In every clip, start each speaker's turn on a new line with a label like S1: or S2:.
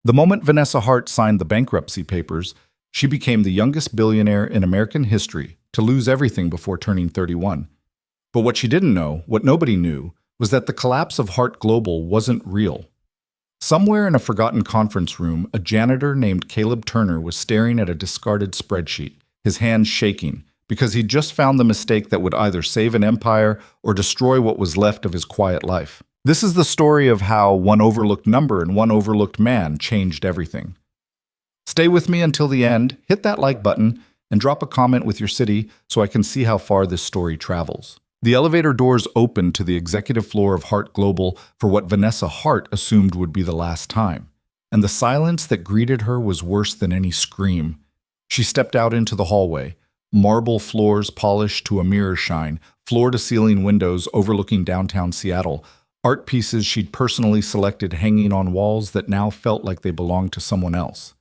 S1: The moment Vanessa Hart signed the bankruptcy papers, she became the youngest billionaire in American history to lose everything before turning 31. But what she didn't know, what nobody knew, was that the collapse of Hart Global wasn't real. Somewhere in a forgotten conference room, a janitor named Caleb Turner was staring at a discarded spreadsheet, his hands shaking, because he'd just found the mistake that would either save an empire or destroy what was left of his quiet life. This is the story of how one overlooked number and one overlooked man changed everything. Stay with me until the end, hit that like button, and drop a comment with your city so I can see how far this story travels. The elevator doors opened to the executive floor of Hart Global for what Vanessa Hart assumed would be the last time. And the silence that greeted her was worse than any scream. She stepped out into the hallway, marble floors polished to a mirror shine, floor-to-ceiling windows overlooking downtown Seattle, art pieces she'd personally selected hanging on walls that now felt like they belonged to someone else.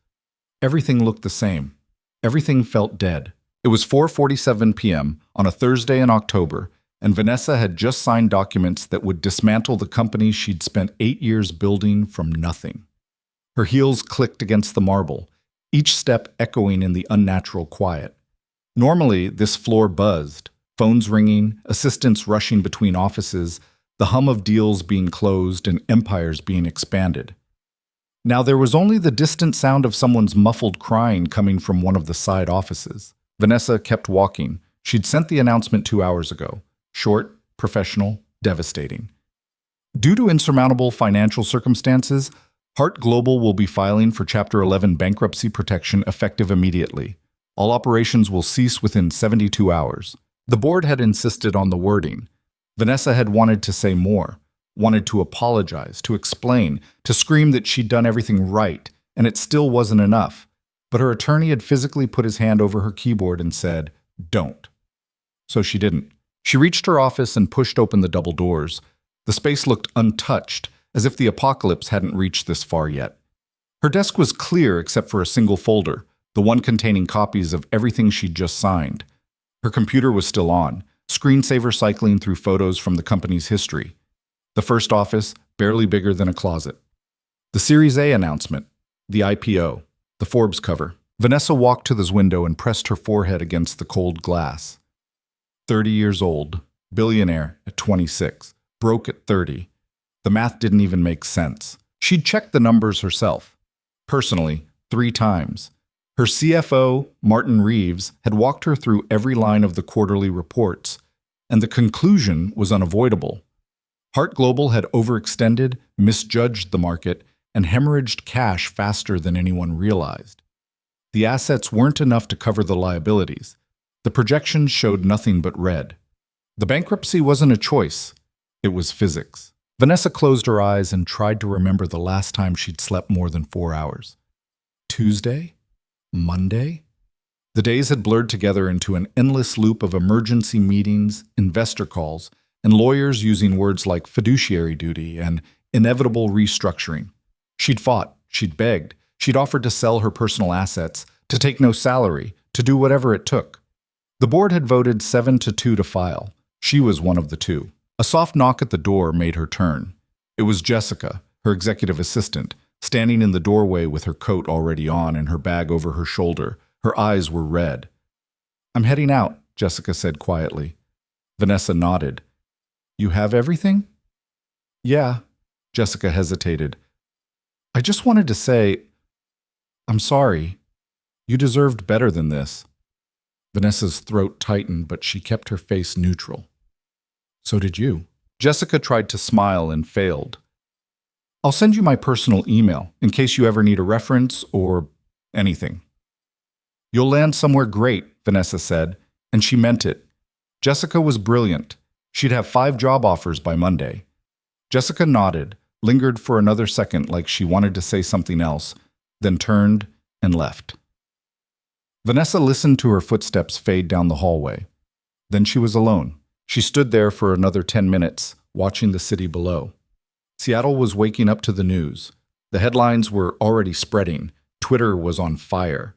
S1: Everything looked the same. Everything felt dead. It was 4:47 p.m. on a Thursday in October, and Vanessa had just signed documents that would dismantle the company she'd spent 8 years building from nothing. Her heels clicked against the marble, each step echoing in the unnatural quiet. Normally, this floor buzzed, phones ringing, assistants rushing between offices, the hum of deals being closed and empires being expanded. Now there was only the distant sound of someone's muffled crying coming from one of the side offices. Vanessa kept walking. She'd sent the announcement 2 hours ago. Short, professional, devastating. Due to insurmountable financial circumstances, Hart Global will be filing for Chapter 11 bankruptcy protection effective immediately. All operations will cease within 72 hours. The board had insisted on the wording. Vanessa had wanted to say more, wanted to apologize, to explain, to scream that she'd done everything right, and it still wasn't enough. But her attorney had physically put his hand over her keyboard and said, "Don't." So she didn't. She reached her office and pushed open the double doors. The space looked untouched, as if the apocalypse hadn't reached this far yet. Her desk was clear except for a single folder, the one containing copies of everything she'd just signed. Her computer was still on, screensaver cycling through photos from the company's history. The first office, barely bigger than a closet. The Series A announcement, the IPO, the Forbes cover. Vanessa walked to this window and pressed her forehead against the cold glass. 30 years old, billionaire at 26, broke at 30. The math didn't even make sense. She'd checked the numbers herself, personally, 3 times. Her CFO, Martin Reeves, had walked her through every line of the quarterly reports, and the conclusion was unavoidable. Hart Global had overextended, misjudged the market, and hemorrhaged cash faster than anyone realized. The assets weren't enough to cover the liabilities. The projections showed nothing but red. The bankruptcy wasn't a choice. It was physics. Vanessa closed her eyes and tried to remember the last time she'd slept more than 4 hours. Tuesday? Monday? The days had blurred together into an endless loop of emergency meetings, investor calls, and lawyers using words like fiduciary duty and inevitable restructuring. She'd fought, she'd begged, she'd offered to sell her personal assets, to take no salary, to do whatever it took. The board had voted 7-2 to file. She was one of the 2. A soft knock at the door made her turn. It was Jessica, her executive assistant, standing in the doorway with her coat already on and her bag over her shoulder. Her eyes were red. "I'm heading out," Jessica said quietly. Vanessa nodded. "You have everything?" "Yeah," Jessica hesitated. "I just wanted to say, I'm sorry. You deserved better than this." Vanessa's throat tightened, but she kept her face neutral. "So did you." Jessica tried to smile and failed. "I'll send you my personal email in case you ever need a reference or anything." "You'll land somewhere great," Vanessa said, and she meant it. Jessica was brilliant. She'd have 5 job offers by Monday. Jessica nodded, lingered for another second like she wanted to say something else, then turned and left. Vanessa listened to her footsteps fade down the hallway. Then she was alone. She stood there for another 10 minutes, watching the city below. Seattle was waking up to the news. The headlines were already spreading. Twitter was on fire.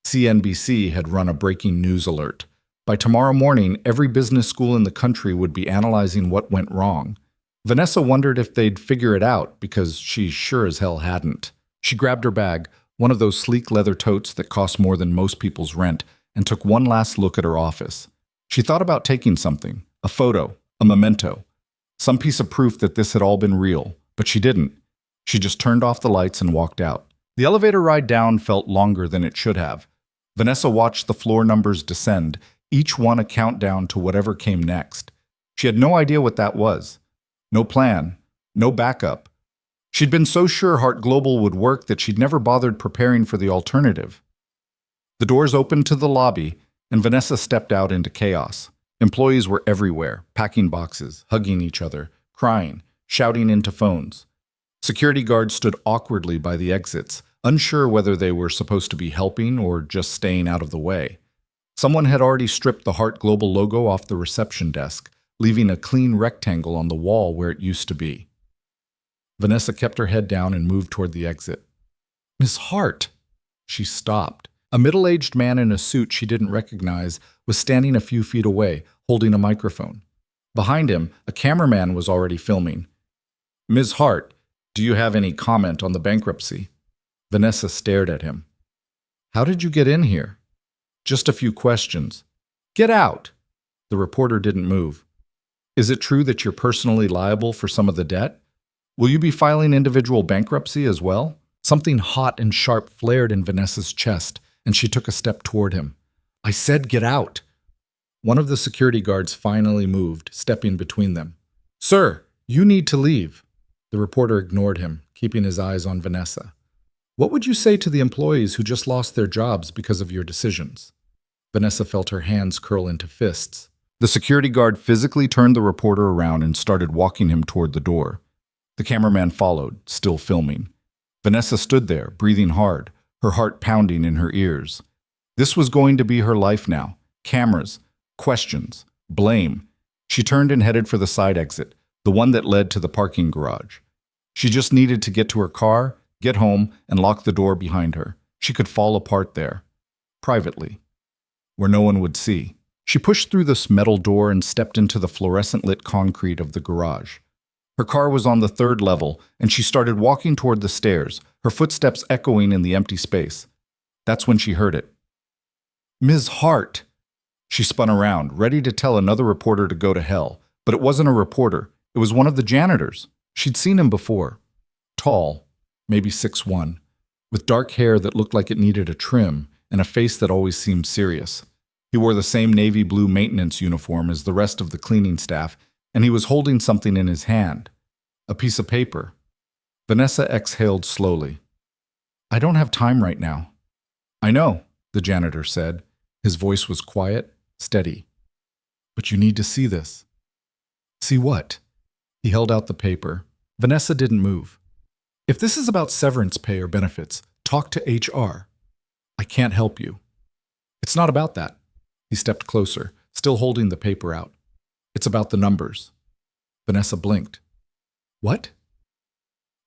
S1: CNBC had run a breaking news alert. By tomorrow morning, every business school in the country would be analyzing what went wrong. Vanessa wondered if they'd figure it out, because she sure as hell hadn't. She grabbed her bag, one of those sleek leather totes that cost more than most people's rent, and took one last look at her office. She thought about taking something, a photo, a memento, some piece of proof that this had all been real, but she didn't. She just turned off the lights and walked out. The elevator ride down felt longer than it should have. Vanessa watched the floor numbers descend, each one a countdown to whatever came next. She had no idea what that was. No plan, no backup. She'd been so sure Heart Global would work that she'd never bothered preparing for the alternative. The doors opened to the lobby, and Vanessa stepped out into chaos. Employees were everywhere, packing boxes, hugging each other, crying, shouting into phones. Security guards stood awkwardly by the exits, unsure whether they were supposed to be helping or just staying out of the way. Someone had already stripped the Heart Global logo off the reception desk, leaving a clean rectangle on the wall where it used to be. Vanessa kept her head down and moved toward the exit. "Miss Hart!" She stopped. A middle-aged man in a suit she didn't recognize was standing a few feet away, holding a microphone. Behind him, a cameraman was already filming. "Ms. Hart, do you have any comment on the bankruptcy?" Vanessa stared at him. "How did you get in here?" "Just a few questions." "Get out!" The reporter didn't move. "Is it true that you're personally liable for some of the debt? Will you be filing individual bankruptcy as well?" Something hot and sharp flared in Vanessa's chest, and she took a step toward him. "I said get out!" One of the security guards finally moved, stepping between them. "Sir, you need to leave." The reporter ignored him, keeping his eyes on Vanessa. "What would you say to the employees who just lost their jobs because of your decisions?" Vanessa felt her hands curl into fists. The security guard physically turned the reporter around and started walking him toward the door. The cameraman followed, still filming. Vanessa stood there, breathing hard, her heart pounding in her ears. This was going to be her life now. Cameras, questions, blame. She turned and headed for the side exit, the one that led to the parking garage. She just needed to get to her car, get home, and lock the door behind her. She could fall apart there, privately, where no one would see. She pushed through this metal door and stepped into the fluorescent-lit concrete of the garage. Her car was on the third level, and she started walking toward the stairs, her footsteps echoing in the empty space. That's when she heard it. "Ms. Hart!" She spun around, ready to tell another reporter to go to hell, but it wasn't a reporter. It was one of the janitors. She'd seen him before. Tall, maybe 6'1", with dark hair that looked like it needed a trim, and a face that always seemed serious. He wore the same navy blue maintenance uniform as the rest of the cleaning staff, and he was holding something in his hand. A piece of paper. Vanessa exhaled slowly. "I don't have time right now." "I know," the janitor said. His voice was quiet, steady. "But you need to see this." "See what?" He held out the paper. Vanessa didn't move. "If this is about severance pay or benefits, talk to HR. I can't help you." "It's not about that." He stepped closer, still holding the paper out. "It's about the numbers." Vanessa blinked. "What?"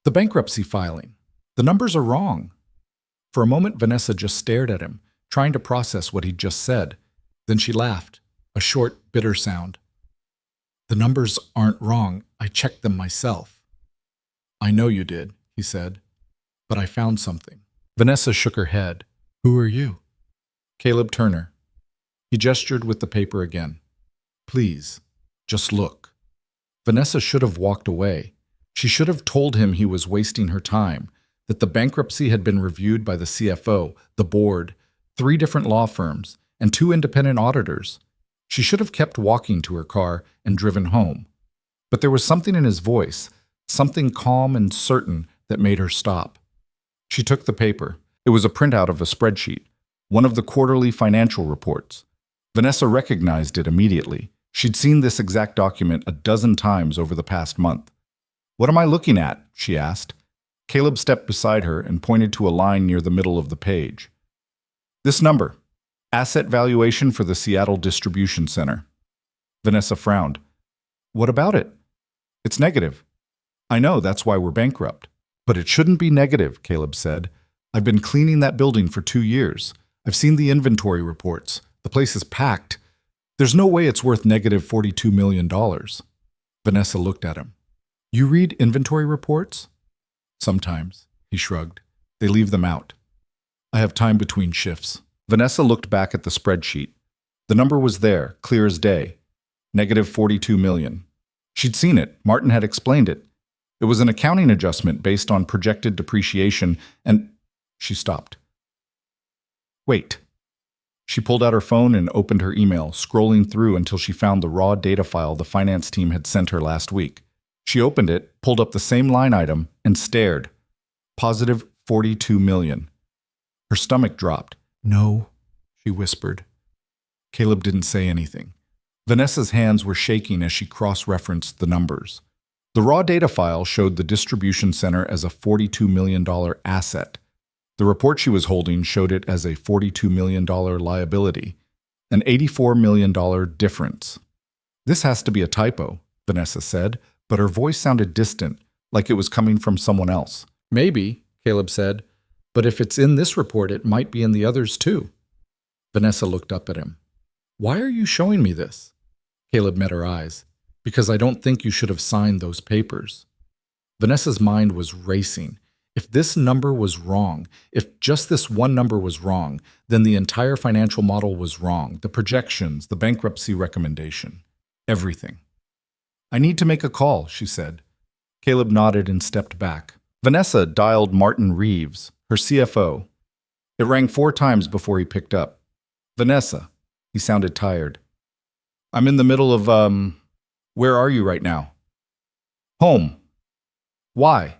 S1: "The bankruptcy filing. The numbers are wrong." For a moment, Vanessa just stared at him, trying to process what he'd just said. Then she laughed, a short, bitter sound. "The numbers aren't wrong. I checked them myself." "I know you did," he said. "But I found something." Vanessa shook her head. "Who are you?" "Caleb Turner." He gestured with the paper again. "Please, just look." Vanessa should have walked away. She should have told him he was wasting her time, that the bankruptcy had been reviewed by the CFO, the board, 3 different law firms, and 2 independent auditors. She should have kept walking to her car and driven home. But there was something in his voice, something calm and certain that made her stop. She took the paper. It was a printout of a spreadsheet, one of the quarterly financial reports. Vanessa recognized it immediately. She'd seen this exact document a dozen times over the past month. "What am I looking at?" she asked. Caleb stepped beside her and pointed to a line near the middle of the page. "This number. Asset valuation for the Seattle Distribution Center." Vanessa frowned. "What about it?" "It's negative." "I know, that's why we're bankrupt." "But it shouldn't be negative," Caleb said. "I've been cleaning that building for 2 years. I've seen the inventory reports. The place is packed. There's no way it's worth negative $42 million. Vanessa looked at him. "You read inventory reports?" "Sometimes," he shrugged. They leave them out. I have time between shifts. Vanessa looked back at the spreadsheet. The number was there, clear as day. Negative 42 million. She'd seen it. Martin had explained it. It was an accounting adjustment based on projected depreciation, and she stopped. Wait. She pulled out her phone and opened her email, scrolling through until she found the raw data file the finance team had sent her last week. She opened it, pulled up the same line item, and stared. Positive 42 million. Her stomach dropped. No, she whispered. Caleb didn't say anything. Vanessa's hands were shaking as she cross-referenced the numbers. The raw data file showed the distribution center as a $42 million asset. The report she was holding showed it as a $42 million liability, an $84 million difference. This has to be a typo, Vanessa said, but her voice sounded distant, like it was coming from someone else. Maybe, Caleb said, but if it's in this report, it might be in the others too. Vanessa looked up at him. Why are you showing me this? Caleb met her eyes. Because I don't think you should have signed those papers. Vanessa's mind was racing. If this number was wrong, if just this one number was wrong, then the entire financial model was wrong, the projections, the bankruptcy recommendation, everything. I need to make a call, she said. Caleb nodded and stepped back. Vanessa dialed Martin Reeves, her CFO. It rang 4 times before he picked up. Vanessa. He sounded tired. I'm in the middle of, Where are you right now? Home. Why?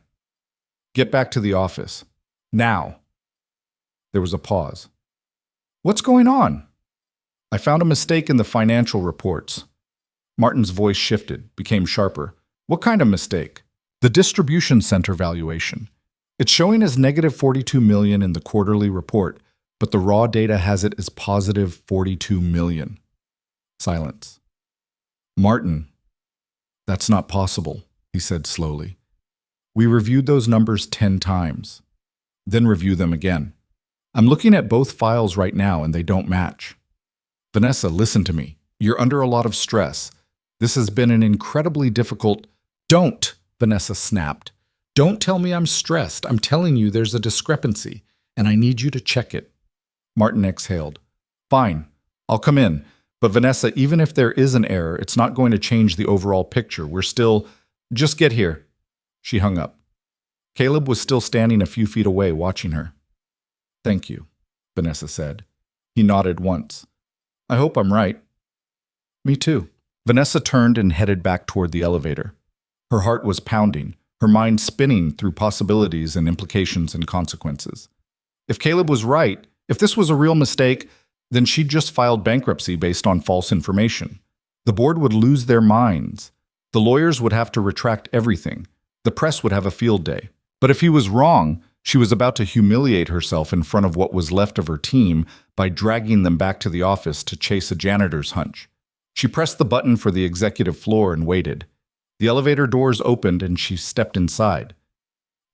S1: Get back to the office. Now. There was a pause. What's going on? I found a mistake in the financial reports. Martin's voice shifted, became sharper. What kind of mistake? The distribution center valuation. It's showing as negative 42 million in the quarterly report, but the raw data has it as positive 42 million. Silence. Martin. That's not possible, he said slowly. We reviewed those numbers 10 times. Then review them again. I'm looking at both files right now and they don't match. Vanessa, listen to me. You're under a lot of stress. This has been an incredibly difficult... Don't, Vanessa snapped. Don't tell me I'm stressed. I'm telling you there's a discrepancy, and I need you to check it. Martin exhaled. Fine, I'll come in. But Vanessa, even if there is an error, it's not going to change the overall picture. We're still... Just get here. She hung up. Caleb was still standing a few feet away, watching her. Thank you, Vanessa said. He nodded once. I hope I'm right. Me too. Vanessa turned and headed back toward the elevator. Her heart was pounding, her mind spinning through possibilities and implications and consequences. If Caleb was right, if this was a real mistake, then she'd just filed bankruptcy based on false information. The board would lose their minds. The lawyers would have to retract everything. The press would have a field day. But if he was wrong, she was about to humiliate herself in front of what was left of her team by dragging them back to the office to chase a janitor's hunch. She pressed the button for the executive floor and waited. The elevator doors opened and she stepped inside.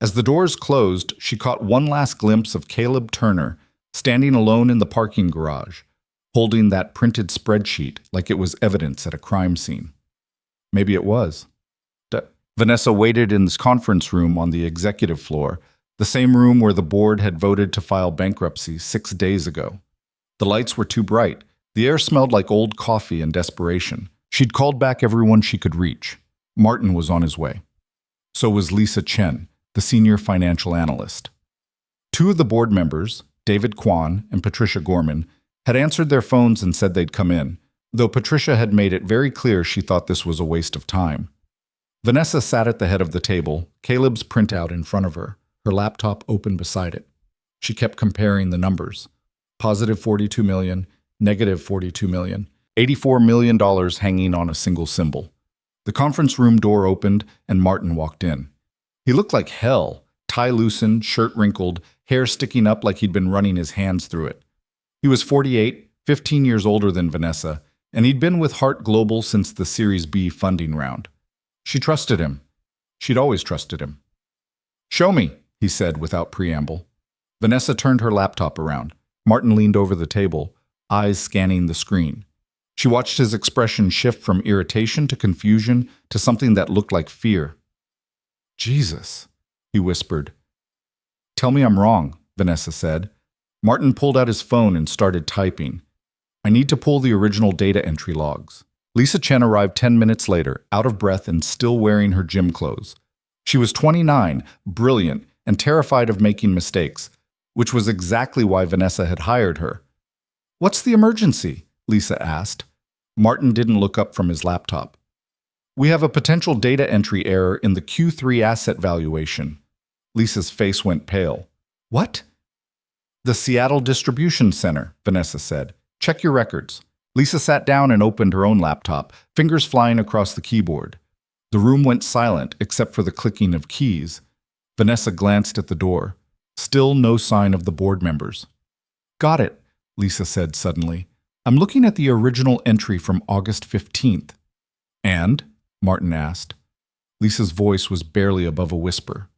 S1: As the doors closed, she caught one last glimpse of Caleb Turner, standing alone in the parking garage, holding that printed spreadsheet like it was evidence at a crime scene. Maybe it was. Vanessa waited in this conference room on the executive floor, the same room where the board had voted to file bankruptcy 6 days ago. The lights were too bright. The air smelled like old coffee and desperation. She'd called back everyone she could reach. Martin was on his way. So was Lisa Chen, the senior financial analyst. 2 of the board members, David Kwan and Patricia Gorman, had answered their phones and said they'd come in, though Patricia had made it very clear she thought this was a waste of time. Vanessa sat at the head of the table, Caleb's printout in front of her, her laptop open beside it. She kept comparing the numbers. Positive 42 million, negative 42 million, $84 million hanging on a single symbol. The conference room door opened and Martin walked in. He looked like hell, tie loosened, shirt wrinkled, hair sticking up like he'd been running his hands through it. He was 48, 15 years older than Vanessa, and he'd been with Hart Global since the Series B funding round. She trusted him. She'd always trusted him. Show me, he said without preamble. Vanessa turned her laptop around. Martin leaned over the table, eyes scanning the screen. She watched his expression shift from irritation to confusion to something that looked like fear. Jesus, he whispered. Tell me I'm wrong, Vanessa said. Martin pulled out his phone and started typing. I need to pull the original data entry logs. Lisa Chen arrived 10 minutes later, out of breath and still wearing her gym clothes. She was 29, brilliant, and terrified of making mistakes, which was exactly why Vanessa had hired her. What's the emergency? Lisa asked. Martin didn't look up from his laptop. We have a potential data entry error in the Q3 asset valuation. Lisa's face went pale. What? The Seattle Distribution Center, Vanessa said. Check your records. Lisa sat down and opened her own laptop, fingers flying across the keyboard. The room went silent except for the clicking of keys. Vanessa glanced at the door. Still no sign of the board members. Got it, Lisa said suddenly. I'm looking at the original entry from August 15th. And? Martin asked. Lisa's voice was barely above a whisper.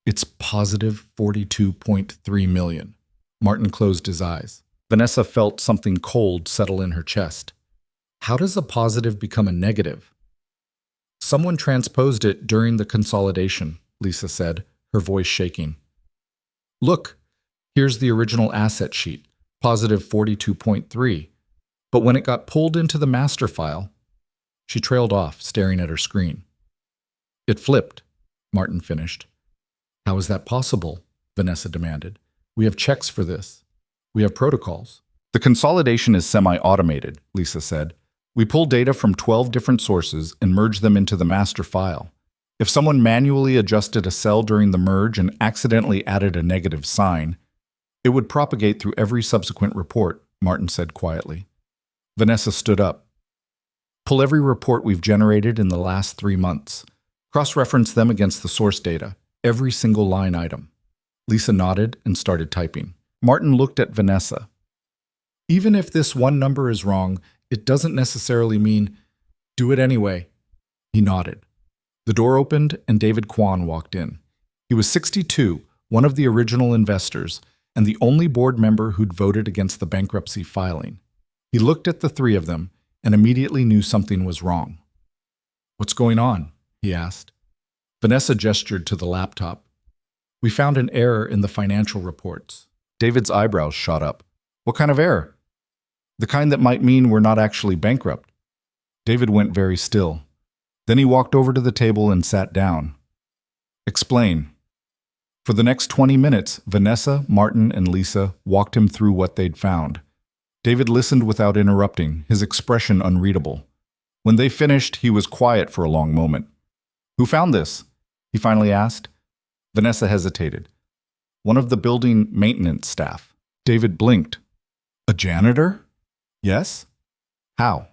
S1: It's positive 42.3 million. Martin closed his eyes. Vanessa felt something cold settle in her chest. How does a positive become a negative? Someone transposed it during the consolidation, Lisa said, her voice shaking. Look, here's the original asset sheet, positive 42.3. But when it got pulled into the master file, she trailed off, staring at her screen. It flipped, Martin finished. How is that possible? Vanessa demanded. We have checks for this. We have protocols. The consolidation is semi-automated, Lisa said. We pull data from 12 different sources and merge them into the master file. If someone manually adjusted a cell during the merge and accidentally added a negative sign, it would propagate through every subsequent report, Martin said quietly. Vanessa stood up. Pull every report we've generated in the last 3 months. Cross-reference them against the source data, every single line item. Lisa nodded and started typing. Martin looked at Vanessa. Even if this one number is wrong, it doesn't necessarily mean, do it anyway. He nodded. The door opened and David Kwan walked in. He was 62, one of the original investors, and the only board member who'd voted against the bankruptcy filing. He looked at the three of them and immediately knew something was wrong. What's going on? He asked. Vanessa gestured to the laptop. We found an error in the financial reports. David's eyebrows shot up. What kind of error? The kind that might mean we're not actually bankrupt. David went very still. Then he walked over to the table and sat down. Explain. For the next 20 minutes, Vanessa, Martin, and Lisa walked him through what they'd found. David listened without interrupting, his expression unreadable. When they finished, he was quiet for a long moment. Who found this? He finally asked. Vanessa hesitated. One of the building maintenance staff. David blinked. A janitor? Yes? How?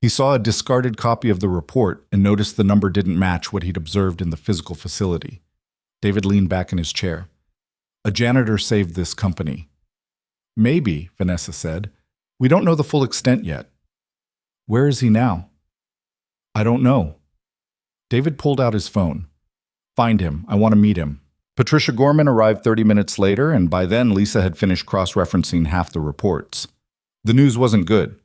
S1: He saw a discarded copy of the report and noticed the number didn't match what he'd observed in the physical facility. David leaned back in his chair. A janitor saved this company. Maybe, Vanessa said. We don't know the full extent yet. Where is he now? I don't know. David pulled out his phone. Find him. I want to meet him. Patricia Gorman arrived 30 minutes later, and by then Lisa had finished cross-referencing half the reports. The news wasn't good.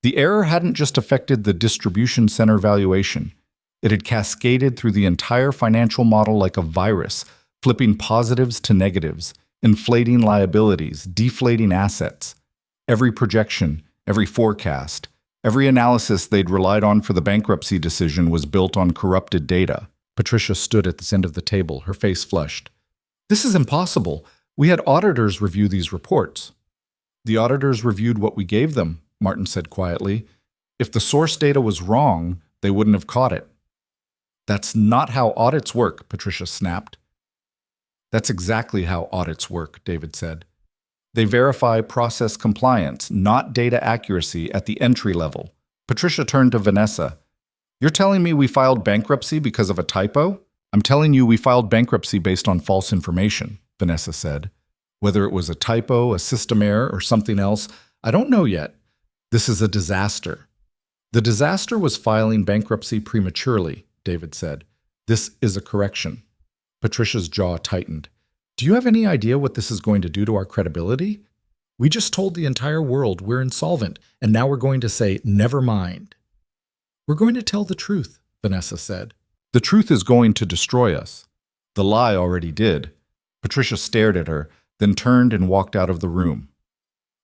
S1: The error hadn't just affected the distribution center valuation. It had cascaded through the entire financial model like a virus, flipping positives to negatives, inflating liabilities, deflating assets. Every projection, every forecast, every analysis they'd relied on for the bankruptcy decision was built on corrupted data. Patricia stood at this end of the table, her face flushed. This is impossible. We had auditors review these reports. The auditors reviewed what we gave them, Martin said quietly. If the source data was wrong, they wouldn't have caught it. That's not how audits work, Patricia snapped. That's exactly how audits work, David said. They verify process compliance, not data accuracy at the entry level. Patricia turned to Vanessa. You're telling me we filed bankruptcy because of a typo? I'm telling you we filed bankruptcy based on false information, Vanessa said. Whether it was a typo, a system error, or something else, I don't know yet. This is a disaster. The disaster was filing bankruptcy prematurely, David said. This is a correction. Patricia's jaw tightened. Do you have any idea what this is going to do to our credibility? We just told the entire world we're insolvent, and now we're going to say, never mind. We're going to tell the truth, Vanessa said. The truth is going to destroy us. The lie already did. Patricia stared at her, then turned and walked out of the room.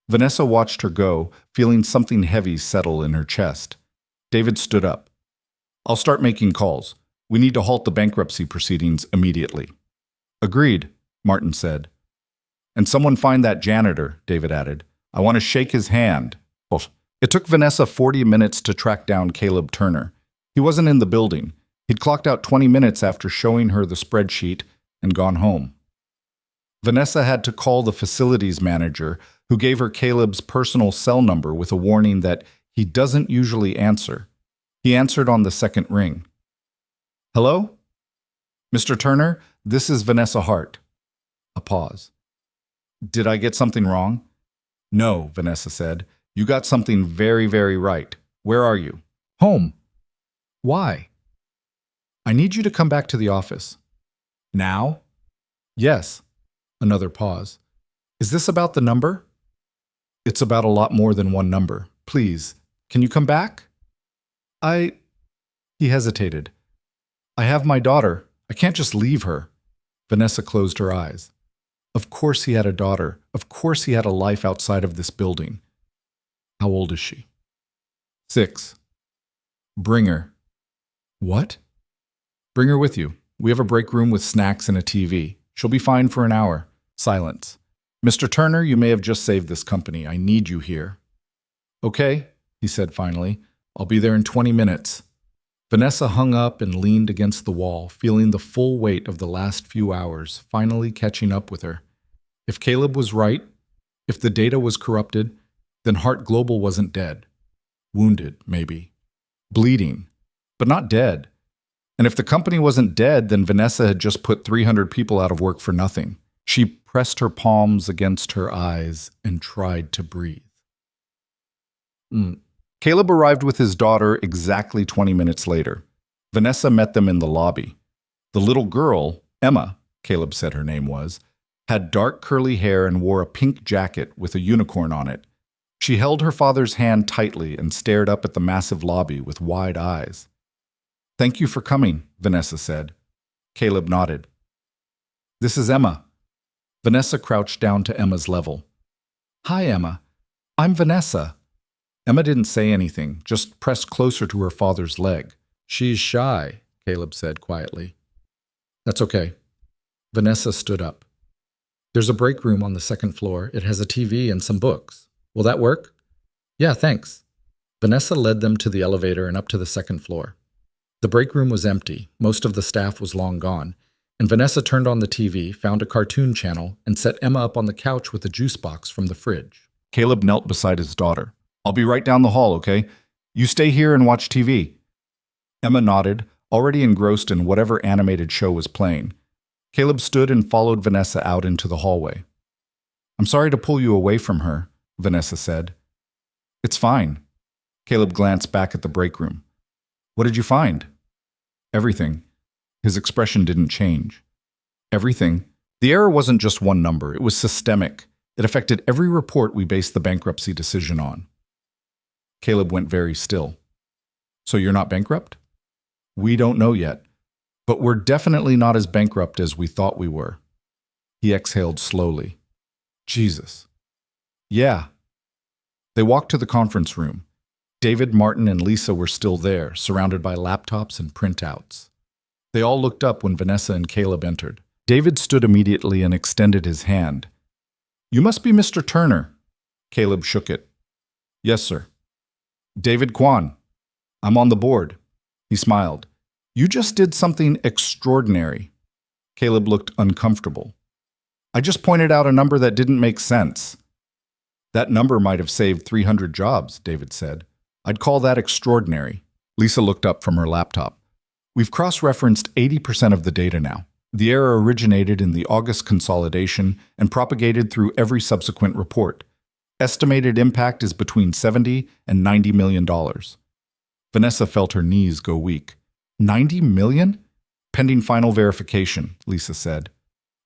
S1: Vanessa watched her go, feeling something heavy settle in her chest. David stood up. I'll start making calls. We need to halt the bankruptcy proceedings immediately. Agreed, Martin said. And someone find that janitor, David added. I want to shake his hand. It took Vanessa 40 minutes to track down Caleb Turner. He wasn't in the building. He'd clocked out 20 minutes after showing her the spreadsheet and gone home. Vanessa had to call the facilities manager, who gave her Caleb's personal cell number with a warning that he doesn't usually answer. He answered on the second ring. Hello? Mr. Turner, this is Vanessa Hart. A pause. Did I get something wrong? No, Vanessa said. You got something very, very right. Where are you? Home. Why? I need you to come back to the office. Now? Yes. Another pause. Is this about the number? It's about a lot more than one number. Please, can you come back? He hesitated. I have my daughter. I can't just leave her. Vanessa closed her eyes. Of course he had a daughter. Of course he had a life outside of this building. How old is she? 6. Bring her. What? Bring her with you. We have a break room with snacks and a TV. She'll be fine for an hour. Silence. Mr. Turner, you may have just saved this company. I need you here. Okay, he said finally. I'll be there in 20 minutes. Vanessa hung up and leaned against the wall, feeling the full weight of the last few hours finally catching up with her. If Caleb was right, if the data was corrupted, then Hart Global wasn't dead. Wounded, maybe. Bleeding, but not dead. And if the company wasn't dead, then Vanessa had just put 300 people out of work for nothing. She pressed her palms against her eyes and tried to breathe. Caleb arrived with his daughter exactly 20 minutes later. Vanessa met them in the lobby. The little girl, Emma, Caleb said her name was, had dark curly hair and wore a pink jacket with a unicorn on it. She held her father's hand tightly and stared up at the massive lobby with wide eyes. Thank you for coming, Vanessa said. Caleb nodded. This is Emma. Vanessa crouched down to Emma's level. Hi, Emma. I'm Vanessa. Emma didn't say anything, just pressed closer to her father's leg. She's shy, Caleb said quietly. That's okay. Vanessa stood up. There's a break room on the second floor. It has a TV and some books. Will that work? Yeah, thanks. Vanessa led them to the elevator and up to the second floor. The break room was empty. Most of the staff was long gone, and Vanessa turned on the TV, found a cartoon channel, and set Emma up on the couch with a juice box from the fridge. Caleb knelt beside his daughter. I'll be right down the hall, okay? You stay here and watch TV. Emma nodded, already engrossed in whatever animated show was playing. Caleb stood and followed Vanessa out into the hallway. I'm sorry to pull you away from her, Vanessa said. It's fine. Caleb glanced back at the break room. What did you find? Everything. His expression didn't change. Everything. The error wasn't just one number. It was systemic. It affected every report we based the bankruptcy decision on. Caleb went very still. So you're not bankrupt? We don't know yet, but we're definitely not as bankrupt as we thought we were. He exhaled slowly. Jesus. Yeah. They walked to the conference room. David, Martin, and Lisa were still there, surrounded by laptops and printouts. They all looked up when Vanessa and Caleb entered. David stood immediately and extended his hand. You must be Mr. Turner. Caleb shook it. Yes, sir. David Kwan. I'm on the board. He smiled. You just did something extraordinary. Caleb looked uncomfortable. I just pointed out a number that didn't make sense. That number might have saved 300 jobs, David said. I'd call that extraordinary. Lisa looked up from her laptop. We've cross-referenced 80% of the data now. The error originated in the August consolidation and propagated through every subsequent report. Estimated impact is between $70 and $90 million. Vanessa felt her knees go weak. 90 million? Pending final verification, Lisa said.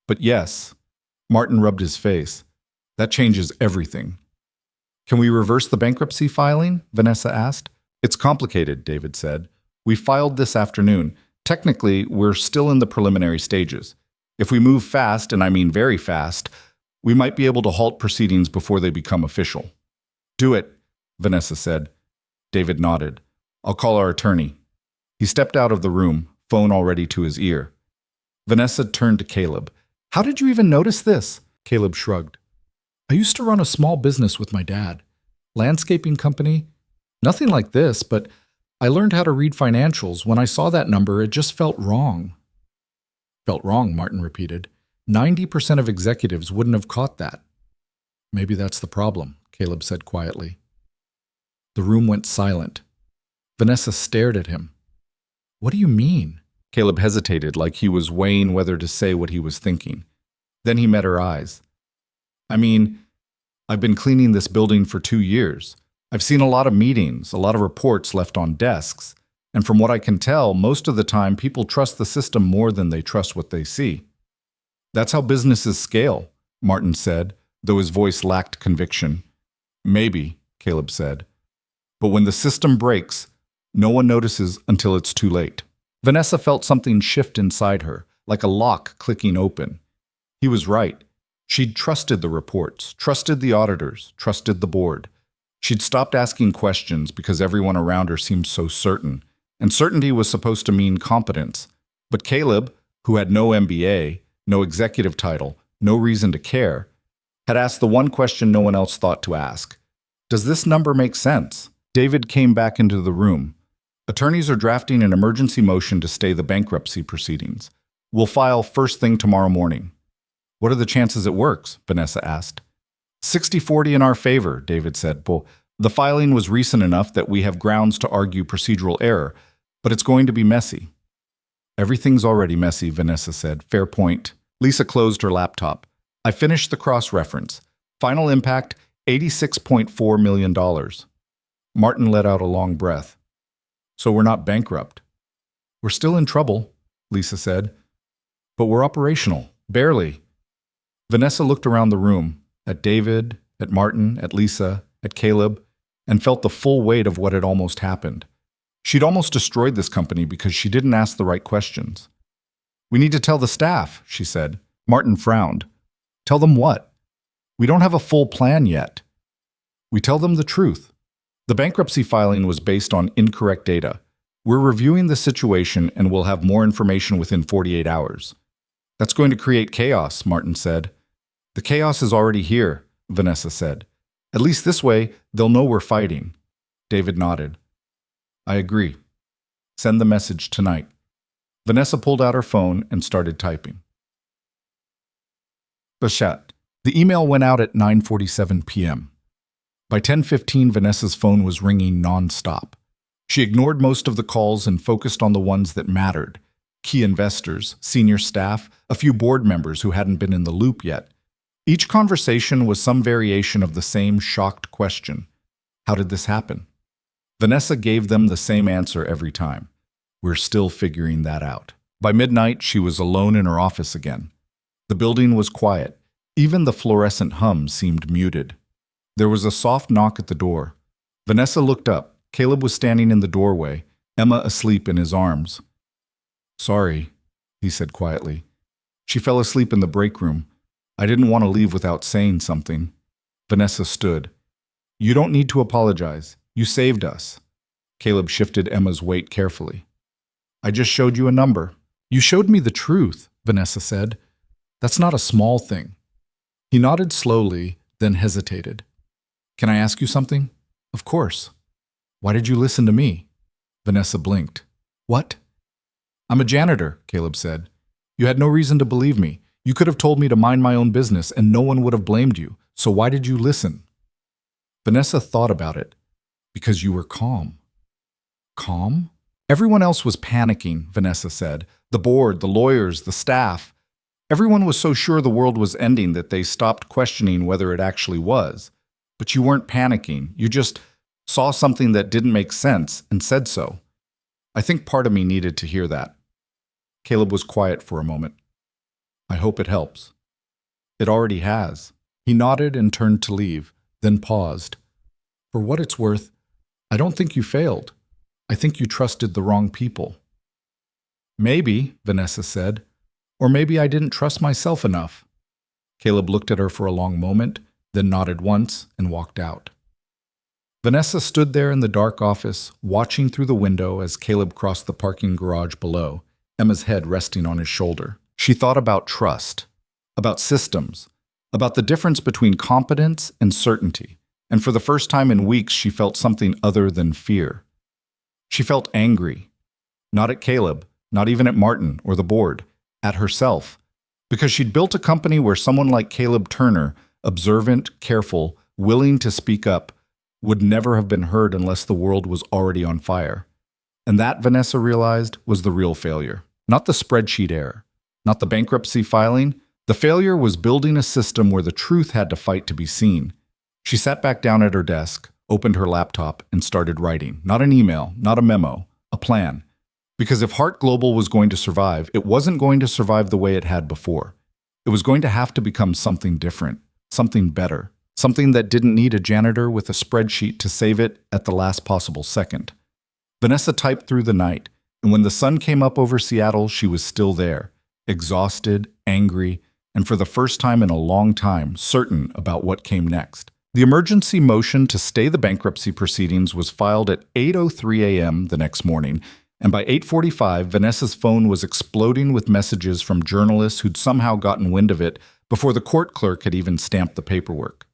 S1: But yes. Martin rubbed his face. That changes everything. Can we reverse the bankruptcy filing? Vanessa asked. It's complicated, David said. We filed this afternoon. Technically, we're still in the preliminary stages. If we move fast, and I mean very fast, we might be able to halt proceedings before they become official. Do it, Vanessa said. David nodded. I'll call our attorney. He stepped out of the room, phone already to his ear. Vanessa turned to Caleb. How did you even notice this? Caleb shrugged. I used to run a small business with my dad. Landscaping company. Nothing like this, but I learned how to read financials. When I saw that number, it just felt wrong. Felt wrong, Martin repeated. 90% of executives wouldn't have caught that. Maybe that's the problem, Caleb said quietly. The room went silent. Vanessa stared at him. What do you mean? Caleb hesitated, like he was weighing whether to say what he was thinking. Then he met her eyes. I mean, I've been cleaning this building for 2 years. I've seen a lot of meetings, a lot of reports left on desks, and from what I can tell, most of the time people trust the system more than they trust what they see. That's how businesses scale, Martin said, though his voice lacked conviction. Maybe, Caleb said. But when the system breaks, no one notices until it's too late. Vanessa felt something shift inside her, like a lock clicking open. He was right. She'd trusted the reports, trusted the auditors, trusted the board. She'd stopped asking questions because everyone around her seemed so certain, and certainty was supposed to mean competence. But Caleb, who had no MBA, no executive title, no reason to care, had asked the one question no one else thought to ask. Does this number make sense? David came back into the room. Attorneys are drafting an emergency motion to stay the bankruptcy proceedings. We'll file first thing tomorrow morning. What are the chances it works? Vanessa asked. 60-40 in our favor, David said. Well, the filing was recent enough that we have grounds to argue procedural error, but it's going to be messy. Everything's already messy, Vanessa said. Fair point. Lisa closed her laptop. I finished the cross-reference. Final impact, $86.4 million. Martin let out a long breath. So we're not bankrupt. We're still in trouble, Lisa said. But we're operational. Barely. Vanessa looked around the room, at David, at Martin, at Lisa, at Caleb, and felt the full weight of what had almost happened. She'd almost destroyed this company because she didn't ask the right questions. We need to tell the staff, she said. Martin frowned. Tell them what? We don't have a full plan yet. We tell them the truth. The bankruptcy filing was based on incorrect data. We're reviewing the situation and we'll have more information within 48 hours. That's going to create chaos, Martin said. The chaos is already here, Vanessa said. At least this way, they'll know we're fighting. David nodded. I agree. Send the message tonight. Vanessa pulled out her phone and started typing. Bachat. The email went out at 9:47 p.m. By 10:15, Vanessa's phone was ringing non-stop. She ignored most of the calls and focused on the ones that mattered. Key investors, senior staff, a few board members who hadn't been in the loop yet. Each conversation was some variation of the same shocked question. How did this happen? Vanessa gave them the same answer every time. We're still figuring that out. By midnight, she was alone in her office again. The building was quiet. Even the fluorescent hum seemed muted. There was a soft knock at the door. Vanessa looked up. Caleb was standing in the doorway, Emma asleep in his arms. Sorry, he said quietly. She fell asleep in the break room. I didn't want to leave without saying something. Vanessa stood. You don't need to apologize. You saved us. Caleb shifted Emma's weight carefully. I just showed you a number. You showed me the truth, Vanessa said. That's not a small thing. He nodded slowly, then hesitated. Can I ask you something? Of course. Why did you listen to me? Vanessa blinked. What? I'm a janitor, Caleb said. You had no reason to believe me. You could have told me to mind my own business and no one would have blamed you. So why did you listen? Vanessa thought about it. Because you were calm. Calm? Everyone else was panicking, Vanessa said. The board, the lawyers, the staff. Everyone was so sure the world was ending that they stopped questioning whether it actually was. But you weren't panicking. You just saw something that didn't make sense and said so. I think part of me needed to hear that. Caleb was quiet for a moment. I hope it helps. It already has. He nodded and turned to leave, then paused. For what it's worth, I don't think you failed. I think you trusted the wrong people. Maybe, Vanessa said, Or maybe I didn't trust myself enough. Caleb looked at her for a long moment, then nodded once and walked out. Vanessa stood there in the dark office, watching through the window as Caleb crossed the parking garage below, Emma's head resting on his shoulder. She thought about trust, about systems, about the difference between competence and certainty, and for the first time in weeks she felt something other than fear. She felt angry, not at Caleb, not even at Martin or the board, at herself, because she'd built a company where someone like Caleb Turner, observant, careful, willing to speak up, would never have been heard unless the world was already on fire. And that, Vanessa realized, was the real failure. Not the spreadsheet error, not the bankruptcy filing. The failure was building a system where the truth had to fight to be seen. She sat back down at her desk, opened her laptop, and started writing. Not an email, not a memo, a plan. Because if Hart Global was going to survive, it wasn't going to survive the way it had before. It was going to have to become something different, something better. Something that didn't need a janitor with a spreadsheet to save it at the last possible second. Vanessa typed through the night, and when the sun came up over Seattle, she was still there, exhausted, angry, and for the first time in a long time, certain about what came next. The emergency motion to stay the bankruptcy proceedings was filed at 8:03 a.m. the next morning, and by 8:45, Vanessa's phone was exploding with messages from journalists who'd somehow gotten wind of it before the court clerk had even stamped the paperwork.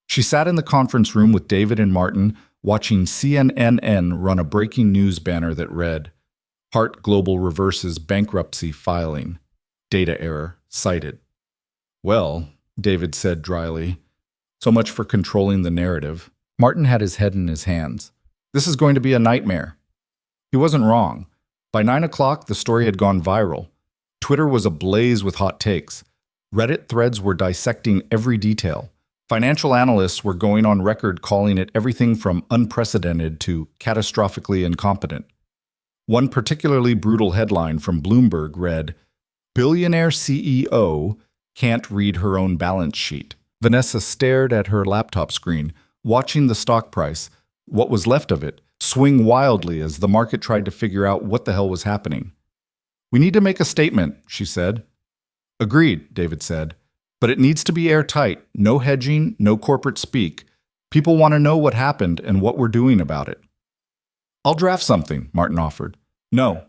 S1: She sat in the conference room with David and Martin, watching CNN run a breaking news banner that read, Hart Global reverses bankruptcy filing. Data error cited. Well, David said dryly, so much for controlling the narrative. Martin had his head in his hands. This is going to be a nightmare. He wasn't wrong. By 9 o'clock, the story had gone viral. Twitter was ablaze with hot takes. Reddit threads were dissecting every detail. Financial analysts were going on record calling it everything from unprecedented to catastrophically incompetent. One particularly brutal headline from Bloomberg read, Billionaire CEO can't read her own balance sheet. Vanessa stared at her laptop screen, watching the stock price, what was left of it, swing wildly as the market tried to figure out what the hell was happening. We need to make a statement, she said. Agreed, David said. But it needs to be airtight, no hedging, no corporate speak. People want to know what happened and what we're doing about it. I'll draft something, Martin offered. No.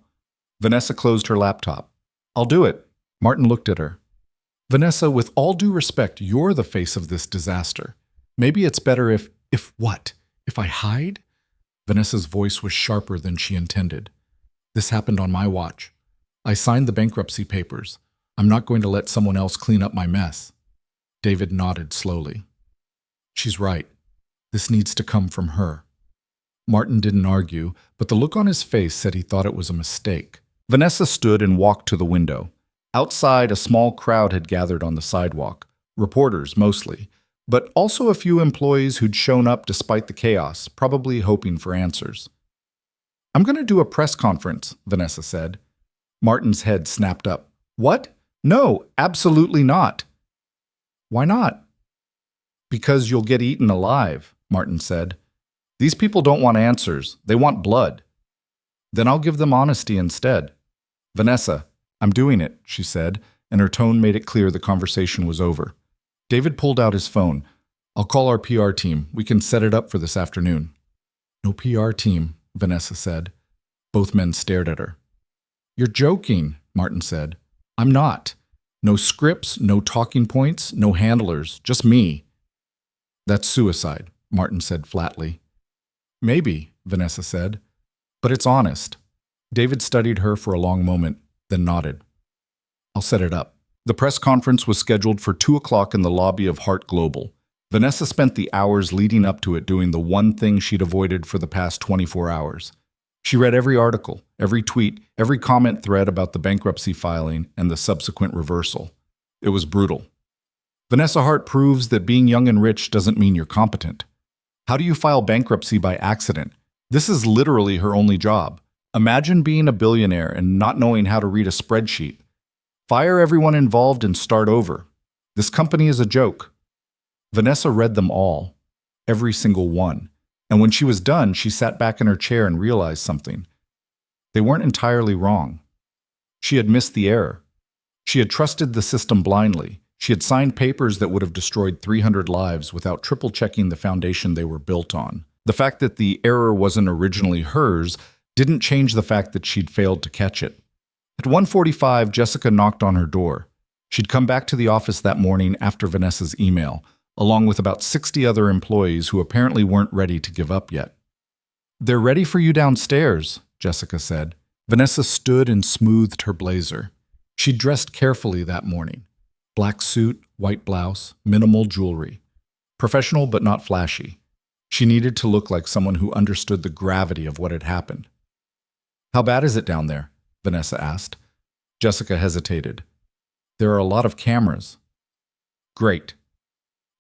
S1: Vanessa closed her laptop. I'll do it. Martin looked at her. Vanessa, with all due respect, you're the face of this disaster. Maybe it's better if what? If I hide? Vanessa's voice was sharper than she intended. This happened on my watch. I signed the bankruptcy papers. I'm not going to let someone else clean up my mess. David nodded slowly. She's right. This needs to come from her. Martin didn't argue, but the look on his face said he thought it was a mistake. Vanessa stood and walked to the window. Outside, a small crowd had gathered on the sidewalk, reporters mostly, but also a few employees who'd shown up despite the chaos, probably hoping for answers. I'm going to do a press conference, Vanessa said. Martin's head snapped up. What? No, absolutely not. Why not? Because you'll get eaten alive, Martin said. These people don't want answers. They want blood. Then I'll give them honesty instead. Vanessa, I'm doing it, she said, and her tone made it clear the conversation was over. David pulled out his phone. I'll call our PR team. We can set it up for this afternoon. No PR team, Vanessa said. Both men stared at her. You're joking, Martin said. I'm not. No scripts, no talking points, no handlers, just me. That's suicide, Martin said flatly. Maybe, Vanessa said, but it's honest. David studied her for a long moment, then nodded. I'll set it up. The press conference was scheduled for 2 o'clock in the lobby of Hart Global. Vanessa spent the hours leading up to it doing the one thing she'd avoided for the past 24 hours. She read every article, every tweet, every comment thread about the bankruptcy filing and the subsequent reversal. It was brutal. Vanessa Hart proves that being young and rich doesn't mean you're competent. How do you file bankruptcy by accident? This is literally her only job. Imagine being a billionaire and not knowing how to read a spreadsheet. Fire everyone involved and start over. This company is a joke. Vanessa read them all, every single one. And when she was done, she sat back in her chair and realized something. They weren't entirely wrong. She had missed the error. She had trusted the system blindly. She had signed papers that would have destroyed 300 lives without triple-checking the foundation they were built on. The fact that the error wasn't originally hers didn't change the fact that she'd failed to catch it. At 1:45, Jessica knocked on her door. She'd come back to the office that morning after Vanessa's email, along with about 60 other employees who apparently weren't ready to give up yet. "They're ready for you downstairs," Jessica said. Vanessa stood and smoothed her blazer. She'd dressed carefully that morning. Black suit, white blouse, minimal jewelry. Professional but not flashy. She needed to look like someone who understood the gravity of what had happened. "How bad is it down there?" Vanessa asked. Jessica hesitated. "There are a lot of cameras." "Great."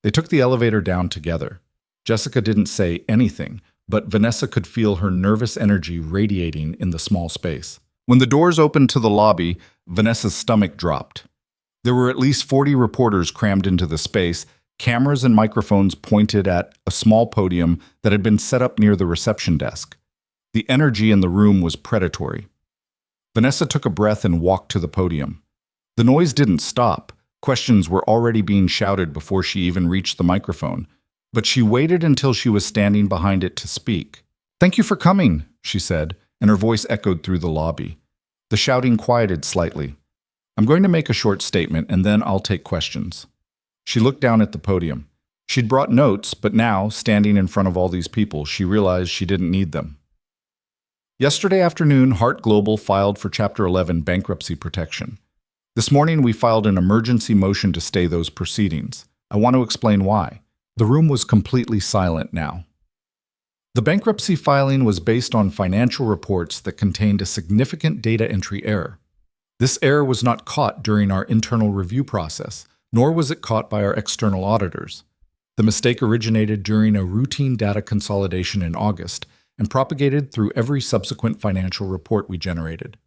S1: They took the elevator down together. Jessica didn't say anything, but Vanessa could feel her nervous energy radiating in the small space. When the doors opened to the lobby, Vanessa's stomach dropped. There were at least 40 reporters crammed into the space, cameras and microphones pointed at a small podium that had been set up near the reception desk. The energy in the room was predatory. Vanessa took a breath and walked to the podium. The noise didn't stop. Questions were already being shouted before she even reached the microphone, but she waited until she was standing behind it to speak. "Thank you for coming," she said, and her voice echoed through the lobby. The shouting quieted slightly. "I'm going to make a short statement, and then I'll take questions." She looked down at the podium. She'd brought notes, but now, standing in front of all these people, she realized she didn't need them. Yesterday afternoon, Hart Global filed for Chapter 11 bankruptcy protection. This morning, we filed an emergency motion to stay those proceedings. I want to explain why. The room was completely silent now. The bankruptcy filing was based on financial reports that contained a significant data entry error. This error was not caught during our internal review process, nor was it caught by our external auditors. The mistake originated during a routine data consolidation in August and propagated through every subsequent financial report we generated.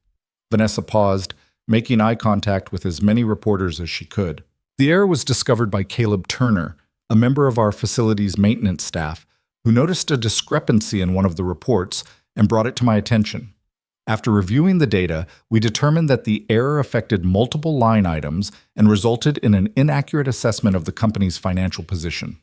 S1: Vanessa paused, making eye contact with as many reporters as she could. The error was discovered by Caleb Turner, a member of our facility's maintenance staff, who noticed a discrepancy in one of the reports and brought it to my attention. After reviewing the data, we determined that the error affected multiple line items and resulted in an inaccurate assessment of the company's financial position.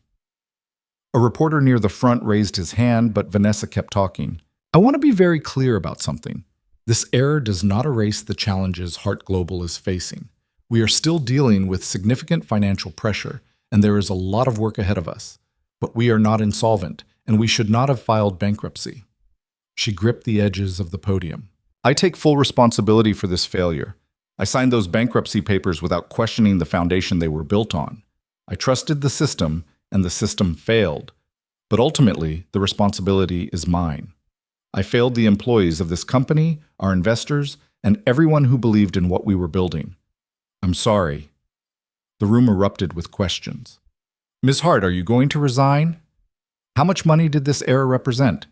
S1: A reporter near the front raised his hand, but Vanessa kept talking. "I want to be very clear about something. This error does not erase the challenges Hart Global is facing. We are still dealing with significant financial pressure, and there is a lot of work ahead of us. But we are not insolvent, and we should not have filed bankruptcy." She gripped the edges of the podium. "I take full responsibility for this failure. I signed those bankruptcy papers without questioning the foundation they were built on. I trusted the system, and the system failed. But ultimately, the responsibility is mine. I failed the employees of this company, our investors, and everyone who believed in what we were building. I'm sorry." The room erupted with questions. "Ms. Hart, are you going to resign? How much money did this error represent?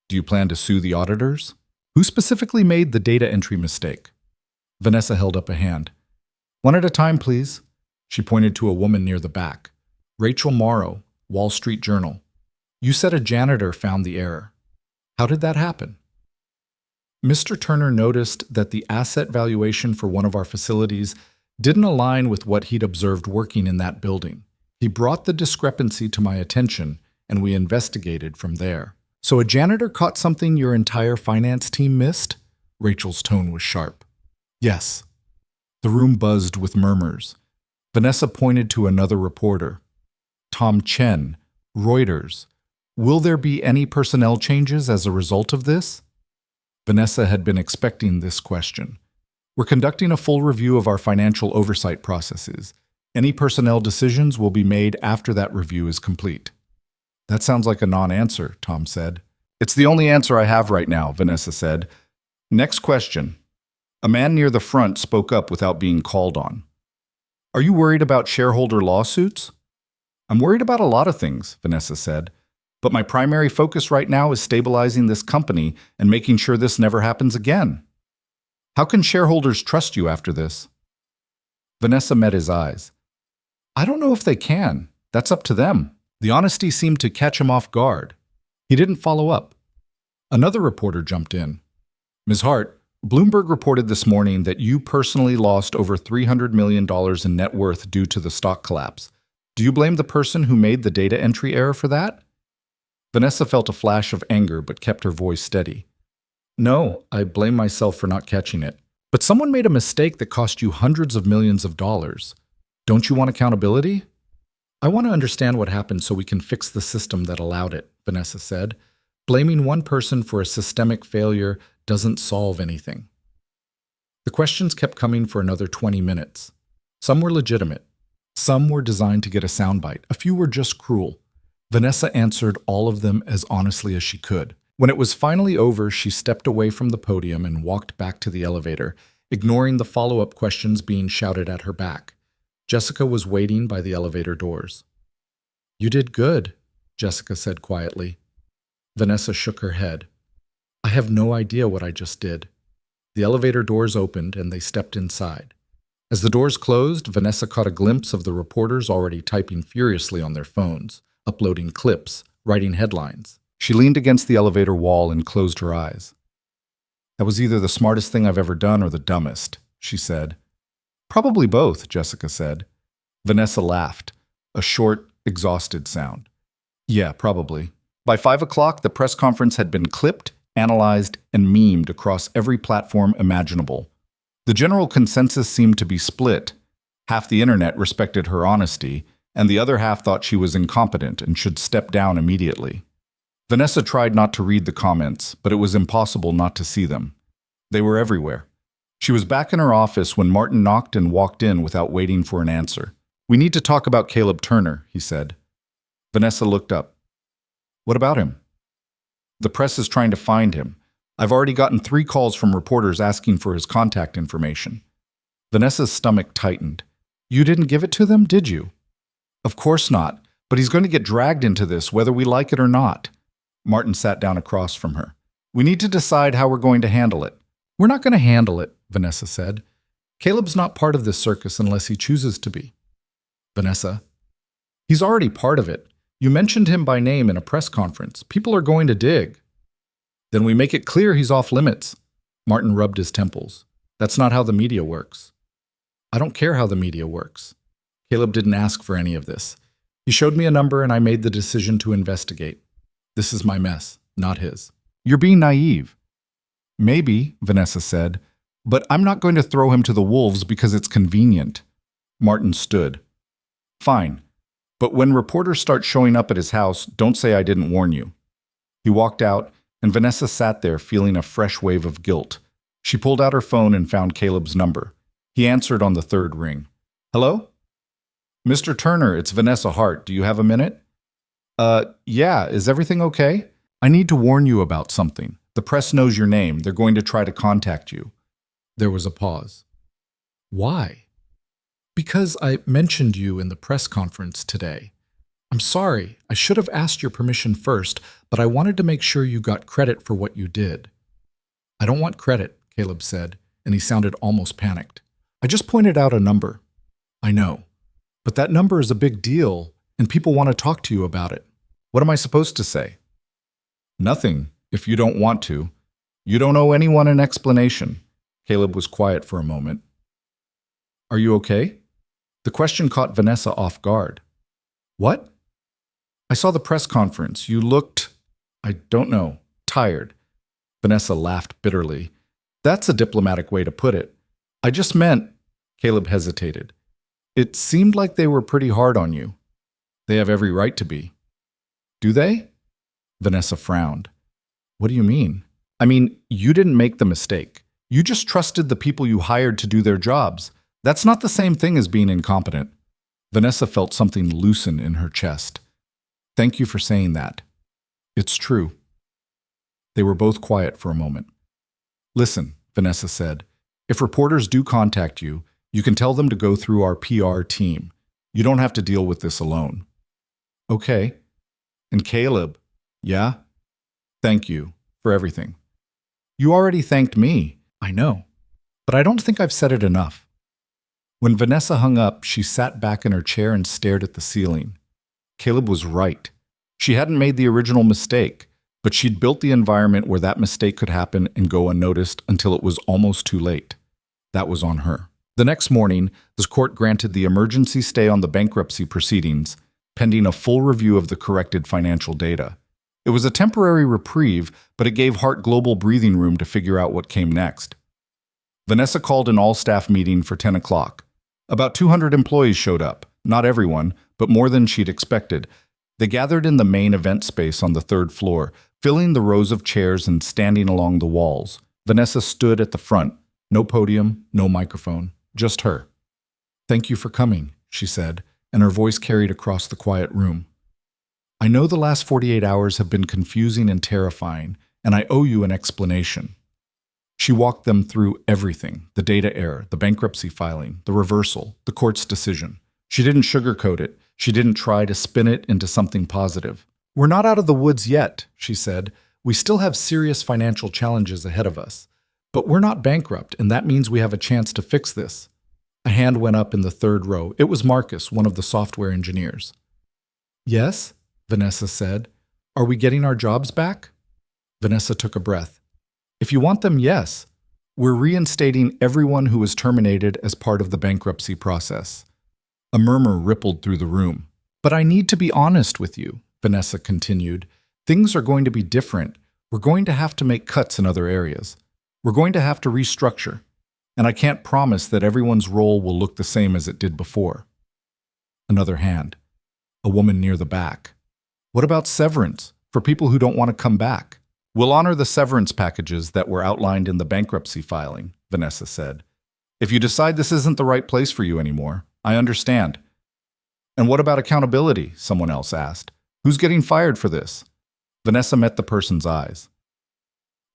S1: Do you plan to sue the auditors? Who specifically made the data entry mistake?" Vanessa held up a hand. "One at a time, please." She pointed to a woman near the back. "Rachel Morrow, Wall Street Journal. You said a janitor found the error. How did that happen?" Mr. Turner noticed that the asset valuation for one of our facilities didn't align with what he'd observed working in that building. He brought the discrepancy to my attention, and we investigated from there. "So a janitor caught something your entire finance team missed?" Rachel's tone was sharp. "Yes." The room buzzed with murmurs. Vanessa pointed to another reporter. "Tom Chen, Reuters. Will there be any personnel changes as a result of this?" Vanessa had been expecting this question. "We're conducting a full review of our financial oversight processes. Any personnel decisions will be made after that review is complete." "That sounds like a non-answer," Tom said. "It's the only answer I have right now," Vanessa said. "Next question." A man near the front spoke up without being called on. "Are you worried about shareholder lawsuits?" "I'm worried about a lot of things," Vanessa said. "But my primary focus right now is stabilizing this company and making sure this never happens again." "How can shareholders trust you after this?" Vanessa met his eyes. "I don't know if they can. That's up to them." The honesty seemed to catch him off guard. He didn't follow up. Another reporter jumped in. "Ms. Hart, Bloomberg reported this morning that you personally lost over $300 million in net worth due to the stock collapse. Do you blame the person who made the data entry error for that? Vanessa felt a flash of anger but kept her voice steady. No, I blame myself for not catching it. But someone made a mistake that cost you hundreds of millions of dollars. Don't you want accountability? I want to understand what happened so we can fix the system that allowed it, Vanessa said. Blaming one person for a systemic failure doesn't solve anything. The questions kept coming for another 20 minutes. Some were legitimate. Some were designed to get a soundbite. A few were just cruel. Vanessa answered all of them as honestly as she could. When it was finally over, she stepped away from the podium and walked back to the elevator, ignoring the follow-up questions being shouted at her back. Jessica was waiting by the elevator doors. You did good, Jessica said quietly. Vanessa shook her head. I have no idea what I just did. The elevator doors opened and they stepped inside. As the doors closed, Vanessa caught a glimpse of the reporters already typing furiously on their phones, uploading clips, writing headlines. She leaned against the elevator wall and closed her eyes. That was either the smartest thing I've ever done or the dumbest, she said. Probably both, Jessica said. Vanessa laughed, a short, exhausted sound. Yeah, probably. By 5 o'clock, the press conference had been clipped, analyzed, and memed across every platform imaginable. The general consensus seemed to be split. Half the internet respected her honesty, and the other half thought she was incompetent and should step down immediately. Vanessa tried not to read the comments, but it was impossible not to see them. They were everywhere. She was back in her office when Martin knocked and walked in without waiting for an answer. We need to talk about Caleb Turner, he said. Vanessa looked up. What about him? The press is trying to find him. I've already gotten 3 calls from reporters asking for his contact information. Vanessa's stomach tightened. You didn't give it to them, did you? Of course not, but he's going to get dragged into this whether we like it or not. Martin sat down across from her. We need to decide how we're going to handle it. We're not going to handle it, Vanessa said. Caleb's not part of this circus unless he chooses to be. Vanessa, he's already part of it. You mentioned him by name in a press conference. People are going to dig. Then we make it clear he's off limits. Martin rubbed his temples. That's not how the media works. I don't care how the media works. Caleb didn't ask for any of this. He showed me a number and I made the decision to investigate. This is my mess, not his. You're being naive. Maybe, Vanessa said, but I'm not going to throw him to the wolves because it's convenient. Martin stood. Fine, but when reporters start showing up at his house, don't say I didn't warn you. He walked out, and Vanessa sat there feeling a fresh wave of guilt. She pulled out her phone and found Caleb's number. He answered on the 3rd ring. Hello? Mr. Turner, it's Vanessa Hart. Do you have a minute? Yeah, is everything okay? I need to warn you about something. The press knows your name. They're going to try to contact you. There was a pause. Why? Because I mentioned you in the press conference today. I'm sorry. I should have asked your permission first, but I wanted to make sure you got credit for what you did. I don't want credit, Caleb said, and he sounded almost panicked. I just pointed out a number. I know. But that number is a big deal, and people want to talk to you about it. What am I supposed to say? Nothing, if you don't want to. You don't owe anyone an explanation. Caleb was quiet for a moment. Are you okay? The question caught Vanessa off guard. What? I saw the press conference. You looked, I don't know, tired. Vanessa laughed bitterly. That's a diplomatic way to put it. I just meant, Caleb hesitated. It seemed like they were pretty hard on you. They have every right to be. Do they? Vanessa frowned. What do you mean? I mean, you didn't make the mistake. You just trusted the people you hired to do their jobs. That's not the same thing as being incompetent. Vanessa felt something loosen in her chest. Thank you for saying that. It's true. They were both quiet for a moment. Listen, Vanessa said, if reporters do contact you, you can tell them to go through our PR team. You don't have to deal with this alone. Okay. And Caleb, yeah? Thank you for everything. You already thanked me, I know, but I don't think I've said it enough. When Vanessa hung up, she sat back in her chair and stared at the ceiling. Caleb was right. She hadn't made the original mistake. But she'd built the environment where that mistake could happen and go unnoticed until it was almost too late. That was on her. The next morning, the court granted the emergency stay on the bankruptcy proceedings, pending a full review of the corrected financial data. It was a temporary reprieve, but it gave Hart Global breathing room to figure out what came next. Vanessa called an all-staff meeting for 10 o'clock. About 200 employees showed up, not everyone, but more than she'd expected. They gathered in the main event space on the third floor, filling the rows of chairs and standing along the walls. Vanessa stood at the front. No podium, no microphone, just her. "Thank you for coming," she said, and her voice carried across the quiet room. "I know the last 48 hours have been confusing and terrifying, and I owe you an explanation." She walked them through everything: the data error, the bankruptcy filing, the reversal, the court's decision. She didn't sugarcoat it. She didn't try to spin it into something positive. "We're not out of the woods yet," she said. "We still have serious financial challenges ahead of us. But we're not bankrupt, and that means we have a chance to fix this." A hand went up in the third row. It was Marcus, one of the software engineers. "Yes?" Vanessa said. "Are we getting our jobs back?" Vanessa took a breath. "If you want them, yes. We're reinstating everyone who was terminated as part of the bankruptcy process." A murmur rippled through the room. "But I need to be honest with you," Vanessa continued. "Things are going to be different. We're going to have to make cuts in other areas. We're going to have to restructure. And I can't promise that everyone's role will look the same as it did before." Another hand. A woman near the back. "What about severance for people who don't want to come back?" "We'll honor the severance packages that were outlined in the bankruptcy filing," Vanessa said. "If you decide this isn't the right place for you anymore, I understand." "And what about accountability?" someone else asked. "Who's getting fired for this?" Vanessa met the person's eyes.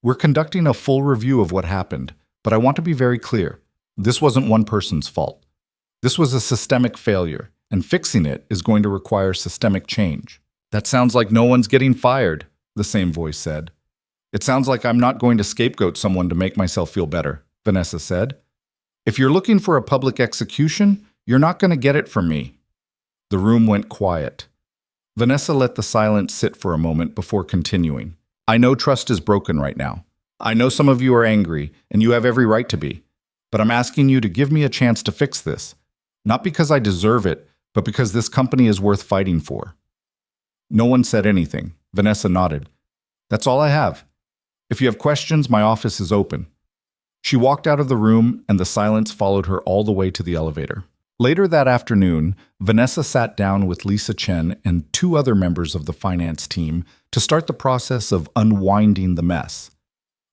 S1: "We're conducting a full review of what happened, but I want to be very clear. This wasn't one person's fault. This was a systemic failure, and fixing it is going to require systemic change." "That sounds like no one's getting fired," the same voice said. "It sounds like I'm not going to scapegoat someone to make myself feel better," Vanessa said. "If you're looking for a public execution, you're not going to get it from me." The room went quiet. Vanessa let the silence sit for a moment before continuing. "I know trust is broken right now. I know some of you are angry, and you have every right to be. But I'm asking you to give me a chance to fix this. Not because I deserve it, but because this company is worth fighting for." No one said anything. Vanessa nodded. "That's all I have. If you have questions, my office is open." She walked out of the room, and the silence followed her all the way to the elevator. Later that afternoon, Vanessa sat down with Lisa Chen and 2 other members of the finance team to start the process of unwinding the mess.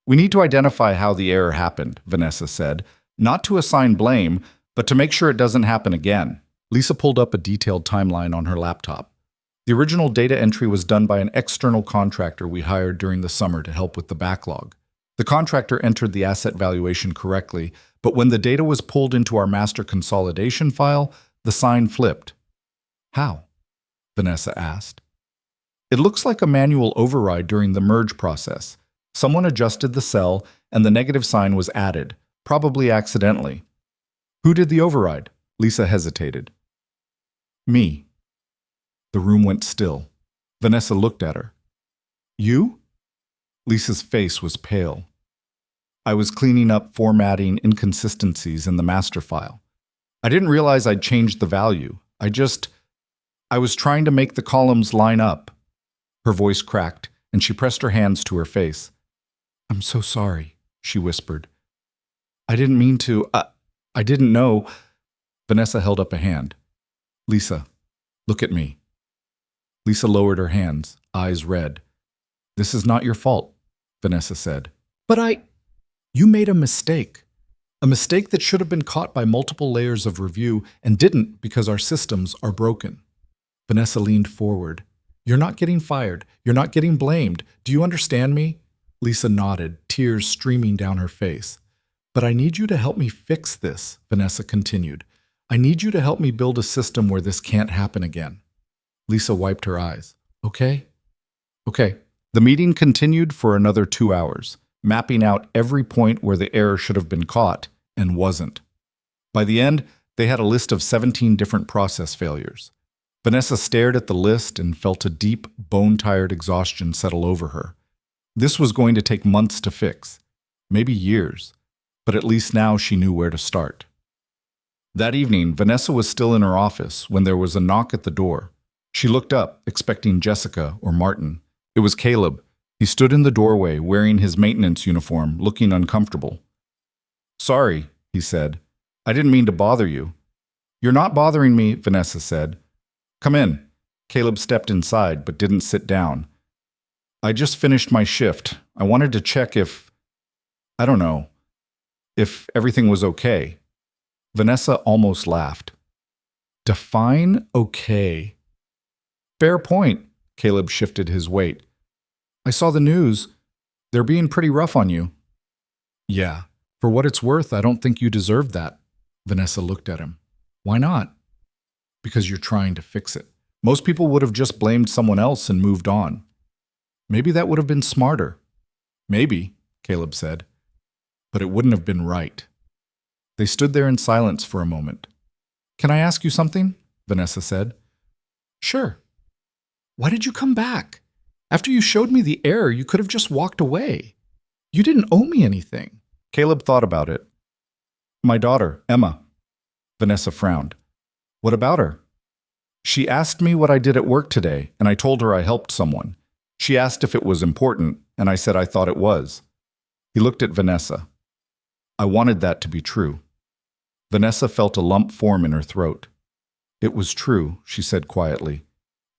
S1: "We need to identify how the error happened," Vanessa said, "not to assign blame, but to make sure it doesn't happen again." Lisa pulled up a detailed timeline on her laptop. "The original data entry was done by an external contractor we hired during the summer to help with the backlog. The contractor entered the asset valuation correctly, but when the data was pulled into our master consolidation file, the sign flipped." "How?" Vanessa asked. "It looks like a manual override during the merge process. Someone adjusted the cell, and the negative sign was added, probably accidentally." "Who did the override?" Lisa hesitated. "Me." The room went still. Vanessa looked at her. "You?" Lisa's face was pale. "I was cleaning up formatting inconsistencies in the master file. I didn't realize I'd changed the value. I was trying to make the columns line up." Her voice cracked, and she pressed her hands to her face. "I'm so sorry," she whispered. "I didn't mean to. I didn't know." Vanessa held up a hand. "Lisa, look at me." Lisa lowered her hands, eyes red. "This is not your fault," Vanessa said. "But You made a mistake. A mistake that should have been caught by multiple layers of review and didn't because our systems are broken." Vanessa leaned forward. "You're not getting fired. You're not getting blamed. Do you understand me?" Lisa nodded, tears streaming down her face. "But I need you to help me fix this," Vanessa continued. "I need you to help me build a system where this can't happen again." Lisa wiped her eyes. "Okay?" "Okay." The meeting continued for another 2 hours, mapping out every point where the error should have been caught and wasn't. By the end, they had a list of 17 different process failures. Vanessa stared at the list and felt a deep, bone-tired exhaustion settle over her. This was going to take months to fix, maybe years, but at least now she knew where to start. That evening, Vanessa was still in her office when there was a knock at the door. She looked up, expecting Jessica or Martin. It was Caleb. He stood in the doorway, wearing his maintenance uniform, looking uncomfortable. "Sorry," he said. "I didn't mean to bother you." "You're not bothering me," Vanessa said. "Come in." Caleb stepped inside, but didn't sit down. "I just finished my shift. I wanted to check if everything was okay." Vanessa almost laughed. Define okay. Fair point. Caleb shifted his weight. "I saw the news. They're being pretty rough on you." "Yeah. For what it's worth, I don't think you deserved that." Vanessa looked at him. "Why not?" "Because you're trying to fix it. Most people would have just blamed someone else and moved on. Maybe that would have been smarter." "Maybe," Caleb said. "But it wouldn't have been right." They stood there in silence for a moment. "Can I ask you something?" Vanessa said. "Sure." "Why did you come back? After you showed me the error, you could have just walked away. You didn't owe me anything." Caleb thought about it. "My daughter, Emma." Vanessa frowned. "What about her?" "She asked me what I did at work today, and I told her I helped someone. She asked if it was important, and I said I thought it was." He looked at Vanessa. "I wanted that to be true." Vanessa felt a lump form in her throat. "It was true," she said quietly.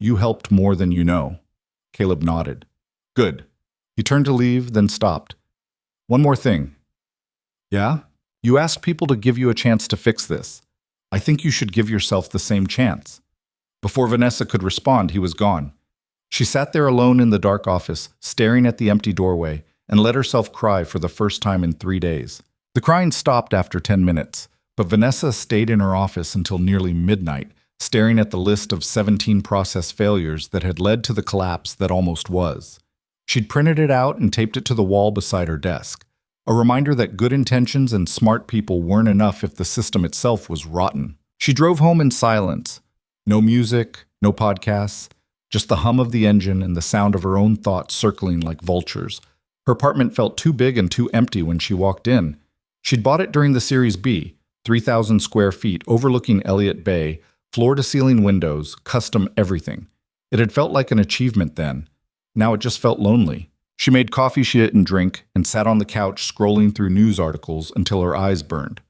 S1: "You helped more than you know." Caleb nodded. "Good." He turned to leave, then stopped. "One more thing." "Yeah? You asked people to give you a chance to fix this. I think you should give yourself the same chance." Before Vanessa could respond, he was gone. She sat there alone in the dark office, staring at the empty doorway, and let herself cry for the first time in 3 days. The crying stopped after 10 minutes, but Vanessa stayed in her office until nearly midnight, staring at the list of 17 process failures that had led to the collapse that almost was. She'd printed it out and taped it to the wall beside her desk, a reminder that good intentions and smart people weren't enough if the system itself was rotten. She drove home in silence. No music, no podcasts, just the hum of the engine and the sound of her own thoughts circling like vultures. Her apartment felt too big and too empty when she walked in. She'd bought it during the Series B, 3,000 square feet overlooking Elliott Bay, floor-to-ceiling windows, custom everything. It had felt like an achievement then. Now it just felt lonely. She made coffee she didn't drink and sat on the couch scrolling through news articles until her eyes burned.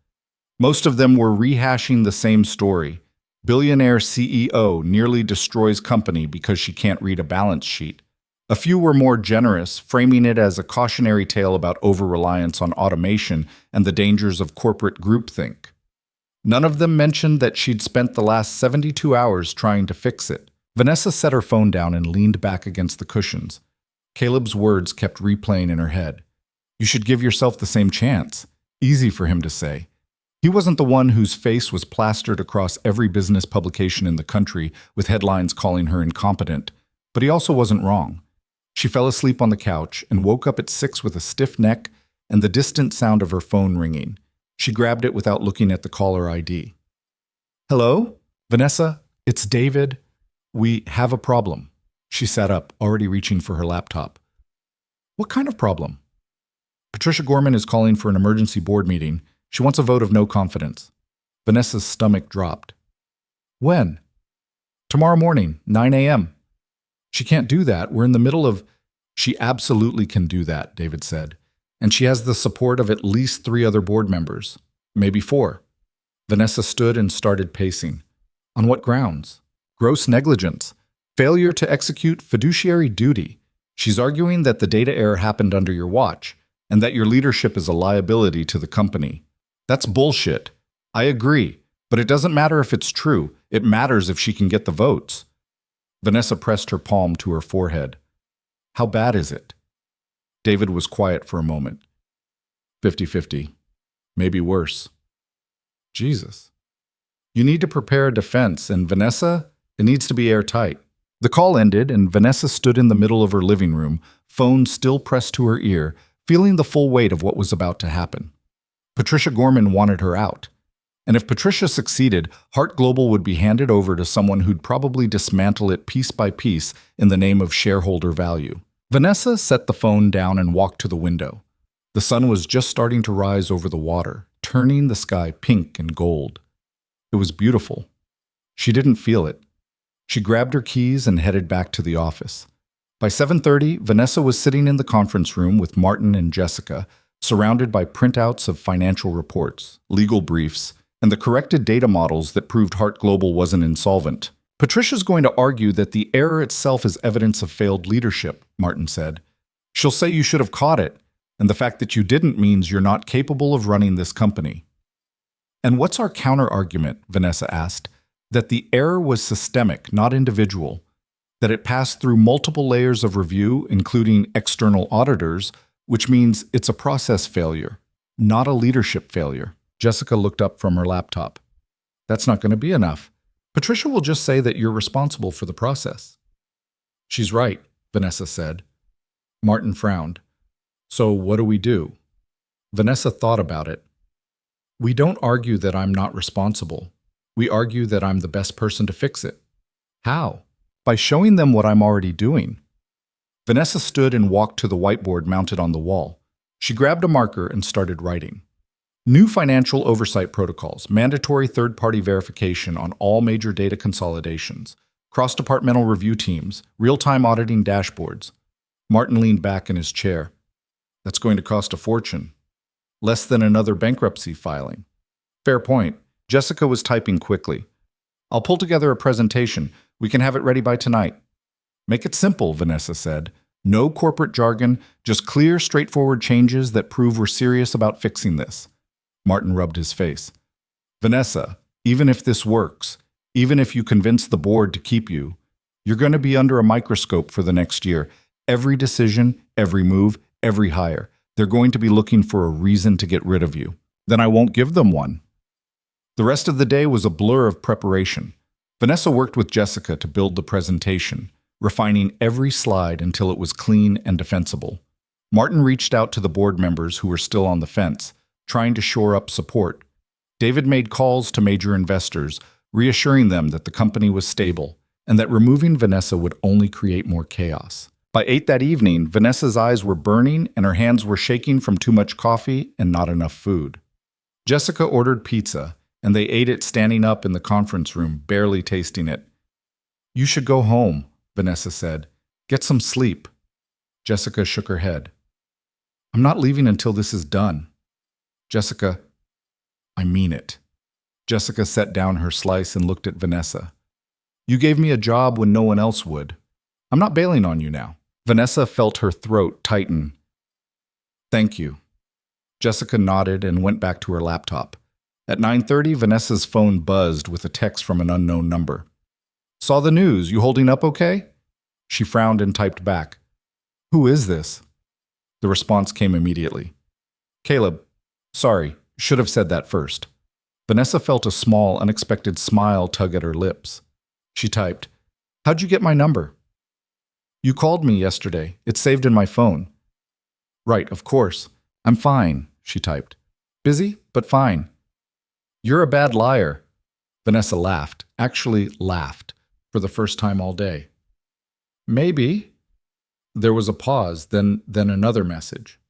S1: Most of them were rehashing the same story. Billionaire CEO nearly destroys company because she can't read a balance sheet. A few were more generous, framing it as a cautionary tale about over-reliance on automation and the dangers of corporate groupthink. None of them mentioned that she'd spent the last 72 hours trying to fix it. Vanessa set her phone down and leaned back against the cushions. Caleb's words kept replaying in her head. "You should give yourself the same chance." Easy for him to say. He wasn't the one whose face was plastered across every business publication in the country with headlines calling her incompetent, but he also wasn't wrong. She fell asleep on the couch and woke up at 6 with a stiff neck and the distant sound of her phone ringing. She grabbed it without looking at the caller ID. "Hello? Vanessa, it's David. We have a problem." She sat up, already reaching for her laptop. "What kind of problem?" "Patricia Gorman is calling for an emergency board meeting. She wants a vote of no confidence." Vanessa's stomach dropped. "When?" "Tomorrow morning, 9 a.m. "She can't do that. We're in the middle of—" "She absolutely can do that," David said. "And she has the support of at least 3 other board members. Maybe 4. Vanessa stood and started pacing. "On what grounds?" "Gross negligence. Failure to execute fiduciary duty. She's arguing that the data error happened under your watch, and that your leadership is a liability to the company. That's bullshit. I agree, but it doesn't matter if it's true. It matters if she can get the votes." Vanessa pressed her palm to her forehead. "How bad is it?" David was quiet for a moment. 50-50. Maybe worse. Jesus. "You need to prepare a defense, and Vanessa, it needs to be airtight." The call ended, and Vanessa stood in the middle of her living room, phone still pressed to her ear, feeling the full weight of what was about to happen. Patricia Gorman wanted her out. And if Patricia succeeded, Hart Global would be handed over to someone who'd probably dismantle it piece by piece in the name of shareholder value. Vanessa set the phone down and walked to the window. The sun was just starting to rise over the water, turning the sky pink and gold. It was beautiful. She didn't feel it. She grabbed her keys and headed back to the office. By 7:30, Vanessa was sitting in the conference room with Martin and Jessica, surrounded by printouts of financial reports, legal briefs, and the corrected data models that proved Hart Global wasn't insolvent. Patricia's going to argue that the error itself is evidence of failed leadership, Martin said. She'll say you should have caught it, and the fact that you didn't means you're not capable of running this company. And what's our counter-argument, Vanessa asked, that the error was systemic, not individual, that it passed through multiple layers of review, including external auditors, which means it's a process failure, not a leadership failure. Jessica looked up from her laptop. That's not going to be enough. Patricia will just say that you're responsible for the process. She's right, Vanessa said. Martin frowned. So what do we do? Vanessa thought about it. We don't argue that I'm not responsible. We argue that I'm the best person to fix it. How? By showing them what I'm already doing. Vanessa stood and walked to the whiteboard mounted on the wall. She grabbed a marker and started writing. New financial oversight protocols, mandatory third-party verification on all major data consolidations, cross-departmental review teams, real-time auditing dashboards. Martin leaned back in his chair. That's going to cost a fortune. Less than another bankruptcy filing. Fair point. Jessica was typing quickly. I'll pull together a presentation. We can have it ready by tonight. Make it simple, Vanessa said. No corporate jargon, just clear, straightforward changes that prove we're serious about fixing this. Martin rubbed his face. Vanessa, even if this works, even if you convince the board to keep you, you're going to be under a microscope for the next year. Every decision, every move, every hire. They're going to be looking for a reason to get rid of you. Then I won't give them one. The rest of the day was a blur of preparation. Vanessa worked with Jessica to build the presentation, refining every slide until it was clean and defensible. Martin reached out to the board members who were still on the fence, trying to shore up support. David made calls to major investors, reassuring them that the company was stable and that removing Vanessa would only create more chaos. By 8 that evening, Vanessa's eyes were burning and her hands were shaking from too much coffee and not enough food. Jessica ordered pizza, and they ate it standing up in the conference room, barely tasting it. You should go home, Vanessa said. Get some sleep. Jessica shook her head. I'm not leaving until this is done. Jessica, I mean it. Jessica set down her slice and looked at Vanessa. You gave me a job when no one else would. I'm not bailing on you now. Vanessa felt her throat tighten. Thank you. Jessica nodded and went back to her laptop. At 9:30, Vanessa's phone buzzed with a text from an unknown number. Saw the news. You holding up okay? She frowned and typed back. Who is this? The response came immediately. Caleb. Sorry, should have said that first. Vanessa felt a small, unexpected smile tug at her lips. She typed, How'd you get my number? You called me yesterday. It's saved in my phone. Right, of course. I'm fine, she typed. Busy, but fine. You're a bad liar. Vanessa laughed, actually laughed, for the first time all day. Maybe. There was a pause, then another message.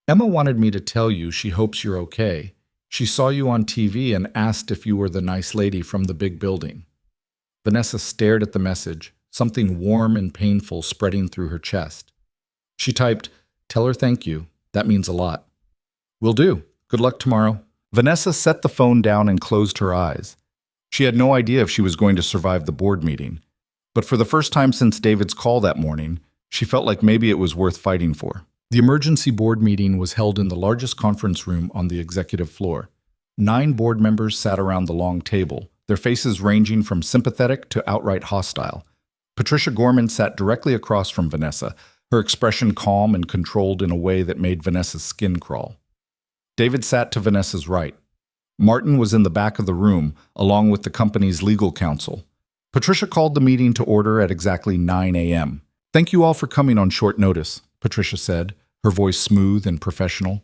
S1: Emma wanted me to tell you she hopes you're okay. She saw you on TV and asked if you were the nice lady from the big building. Vanessa stared at the message, something warm and painful spreading through her chest. She typed, Tell her thank you. That means a lot. Will do. Good luck tomorrow. Vanessa set the phone down and closed her eyes. She had no idea if she was going to survive the board meeting. But for the first time since David's call that morning, she felt like maybe it was worth fighting for. The emergency board meeting was held in the largest conference room on the executive floor. 9 board members sat around the long table, their faces ranging from sympathetic to outright hostile. Patricia Gorman sat directly across from Vanessa, her expression calm and controlled in a way that made Vanessa's skin crawl. David sat to Vanessa's right. Martin was in the back of the room, along with the company's legal counsel. Patricia called the meeting to order at exactly 9 a.m. Thank you all for coming on short notice, Patricia said, her voice smooth and professional.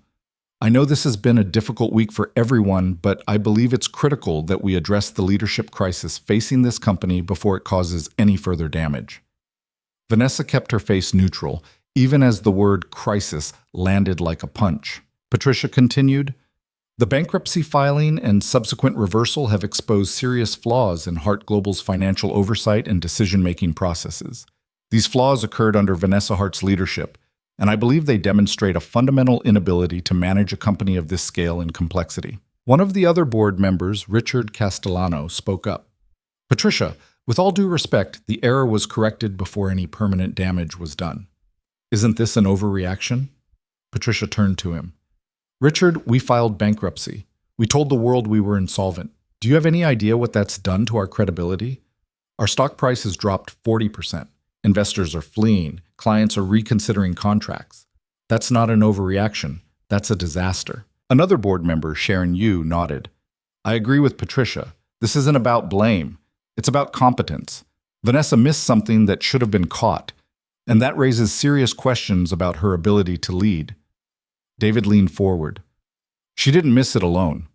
S1: I know this has been a difficult week for everyone, but I believe it's critical that we address the leadership crisis facing this company before it causes any further damage. Vanessa kept her face neutral, even as the word crisis landed like a punch. Patricia continued, "The bankruptcy filing and subsequent reversal have exposed serious flaws in Hart Global's financial oversight and decision-making processes. These flaws occurred under Vanessa Hart's leadership, and I believe they demonstrate a fundamental inability to manage a company of this scale and complexity." One of the other board members, Richard Castellano, spoke up. "Patricia, with all due respect, the error was corrected before any permanent damage was done. Isn't this an overreaction?" Patricia turned to him. "Richard, we filed bankruptcy. We told the world we were insolvent. Do you have any idea what that's done to our credibility? Our stock price has dropped 40%. Investors are fleeing. Clients are reconsidering contracts. That's not an overreaction. That's a disaster." Another board member, Sharon Yu, nodded. "I agree with Patricia. This isn't about blame. It's about competence. Vanessa missed something that should have been caught, and that raises serious questions about her ability to lead." David leaned forward. "She didn't miss it alone.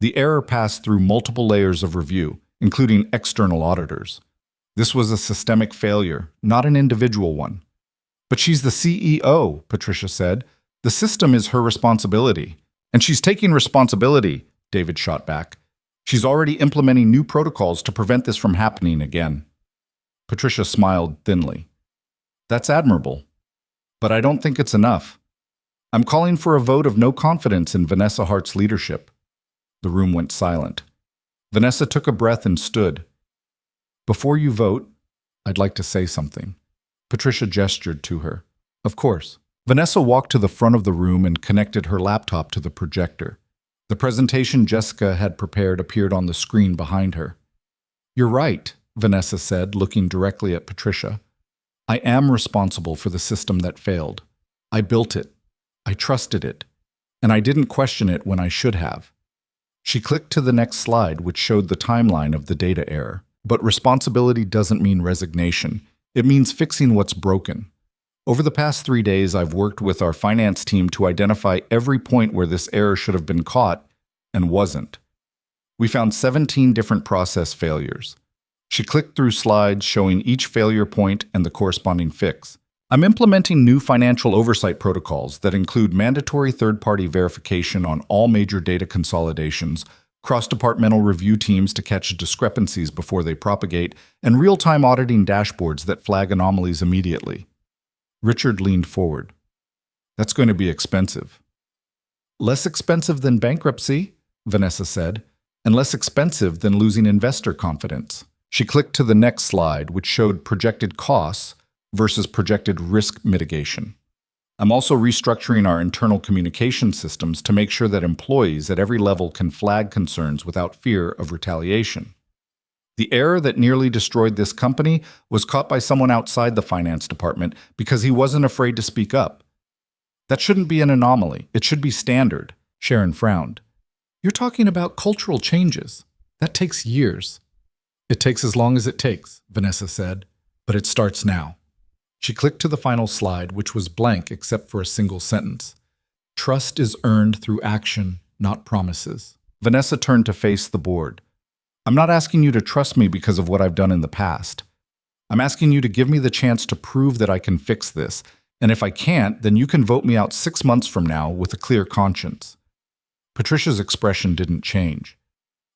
S1: The error passed through multiple layers of review, including external auditors. This was a systemic failure, not an individual one." "But she's the CEO," Patricia said. "The system is her responsibility." "And she's taking responsibility," David shot back. "She's already implementing new protocols to prevent this from happening again." Patricia smiled thinly. "That's admirable. But I don't think it's enough. I'm calling for a vote of no confidence in Vanessa Hart's leadership." The room went silent. Vanessa took a breath and stood. "Before you vote, I'd like to say something." Patricia gestured to her. "Of course." Vanessa walked to the front of the room and connected her laptop to the projector. The presentation Jessica had prepared appeared on the screen behind her. "You're right," Vanessa said, looking directly at Patricia. "I am responsible for the system that failed. I built it. I trusted it. And I didn't question it when I should have." She clicked to the next slide, which showed the timeline of the data error. But responsibility doesn't mean resignation. It means fixing what's broken. Over the past 3 days, I've worked with our finance team to identify every point where this error should have been caught and wasn't. We found 17 different process failures. She clicked through slides showing each failure point and the corresponding fix. "I'm implementing new financial oversight protocols that include mandatory third-party verification on all major data consolidations, cross-departmental review teams to catch discrepancies before they propagate, and real-time auditing dashboards that flag anomalies immediately." Richard leaned forward. "That's going to be expensive." "Less expensive than bankruptcy," Vanessa said, "and less expensive than losing investor confidence." She clicked to the next slide, which showed projected costs versus projected risk mitigation. "I'm also restructuring our internal communication systems to make sure that employees at every level can flag concerns without fear of retaliation. The error that nearly destroyed this company was caught by someone outside the finance department because he wasn't afraid to speak up. That shouldn't be an anomaly. It should be standard." Sharon frowned. "You're talking about cultural changes. That takes years." "It takes as long as it takes," Vanessa said, "but it starts now." She clicked to the final slide, which was blank except for a single sentence. "Trust is earned through action, not promises." Vanessa turned to face the board. "I'm not asking you to trust me because of what I've done in the past. I'm asking you to give me the chance to prove that I can fix this, and if I can't, then you can vote me out 6 months from now with a clear conscience." Patricia's expression didn't change.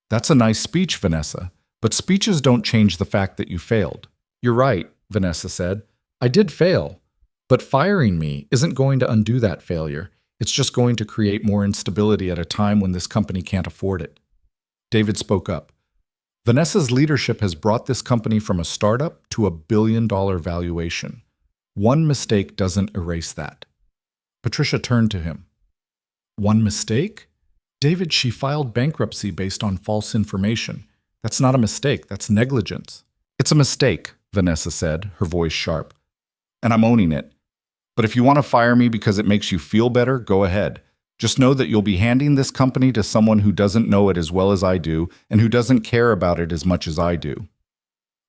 S1: "That's a nice speech, Vanessa, but speeches don't change the fact that you failed." "You're right," Vanessa said. "I did fail, but firing me isn't going to undo that failure. It's just going to create more instability at a time when this company can't afford it." David spoke up. "Vanessa's leadership has brought this company from a startup to a billion-dollar valuation. One mistake doesn't erase that." Patricia turned to him. "One mistake? David, she filed bankruptcy based on false information. That's not a mistake, that's negligence." "It's a mistake," Vanessa said, her voice sharp. "And I'm owning it. But if you want to fire me because it makes you feel better, go ahead. Just know that you'll be handing this company to someone who doesn't know it as well as I do and who doesn't care about it as much as I do."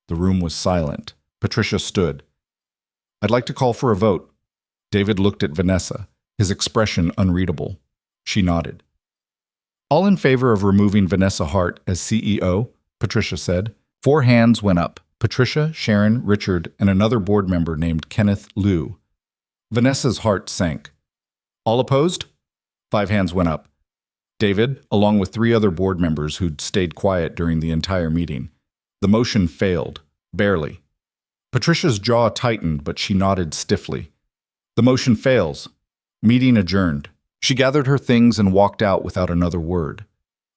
S1: The room was silent. Patricia stood. "I'd like to call for a vote." David looked at Vanessa, his expression unreadable. She nodded. "All in favor of removing Vanessa Hart as CEO?" Patricia said. 4 hands went up. Patricia, Sharon, Richard, and another board member named Kenneth Liu. Vanessa's heart sank. All opposed? 5 hands went up. David, along with 3 other board members who'd stayed quiet during the entire meeting. The motion failed, barely. Patricia's jaw tightened, but she nodded stiffly. The motion fails. Meeting adjourned. She gathered her things and walked out without another word.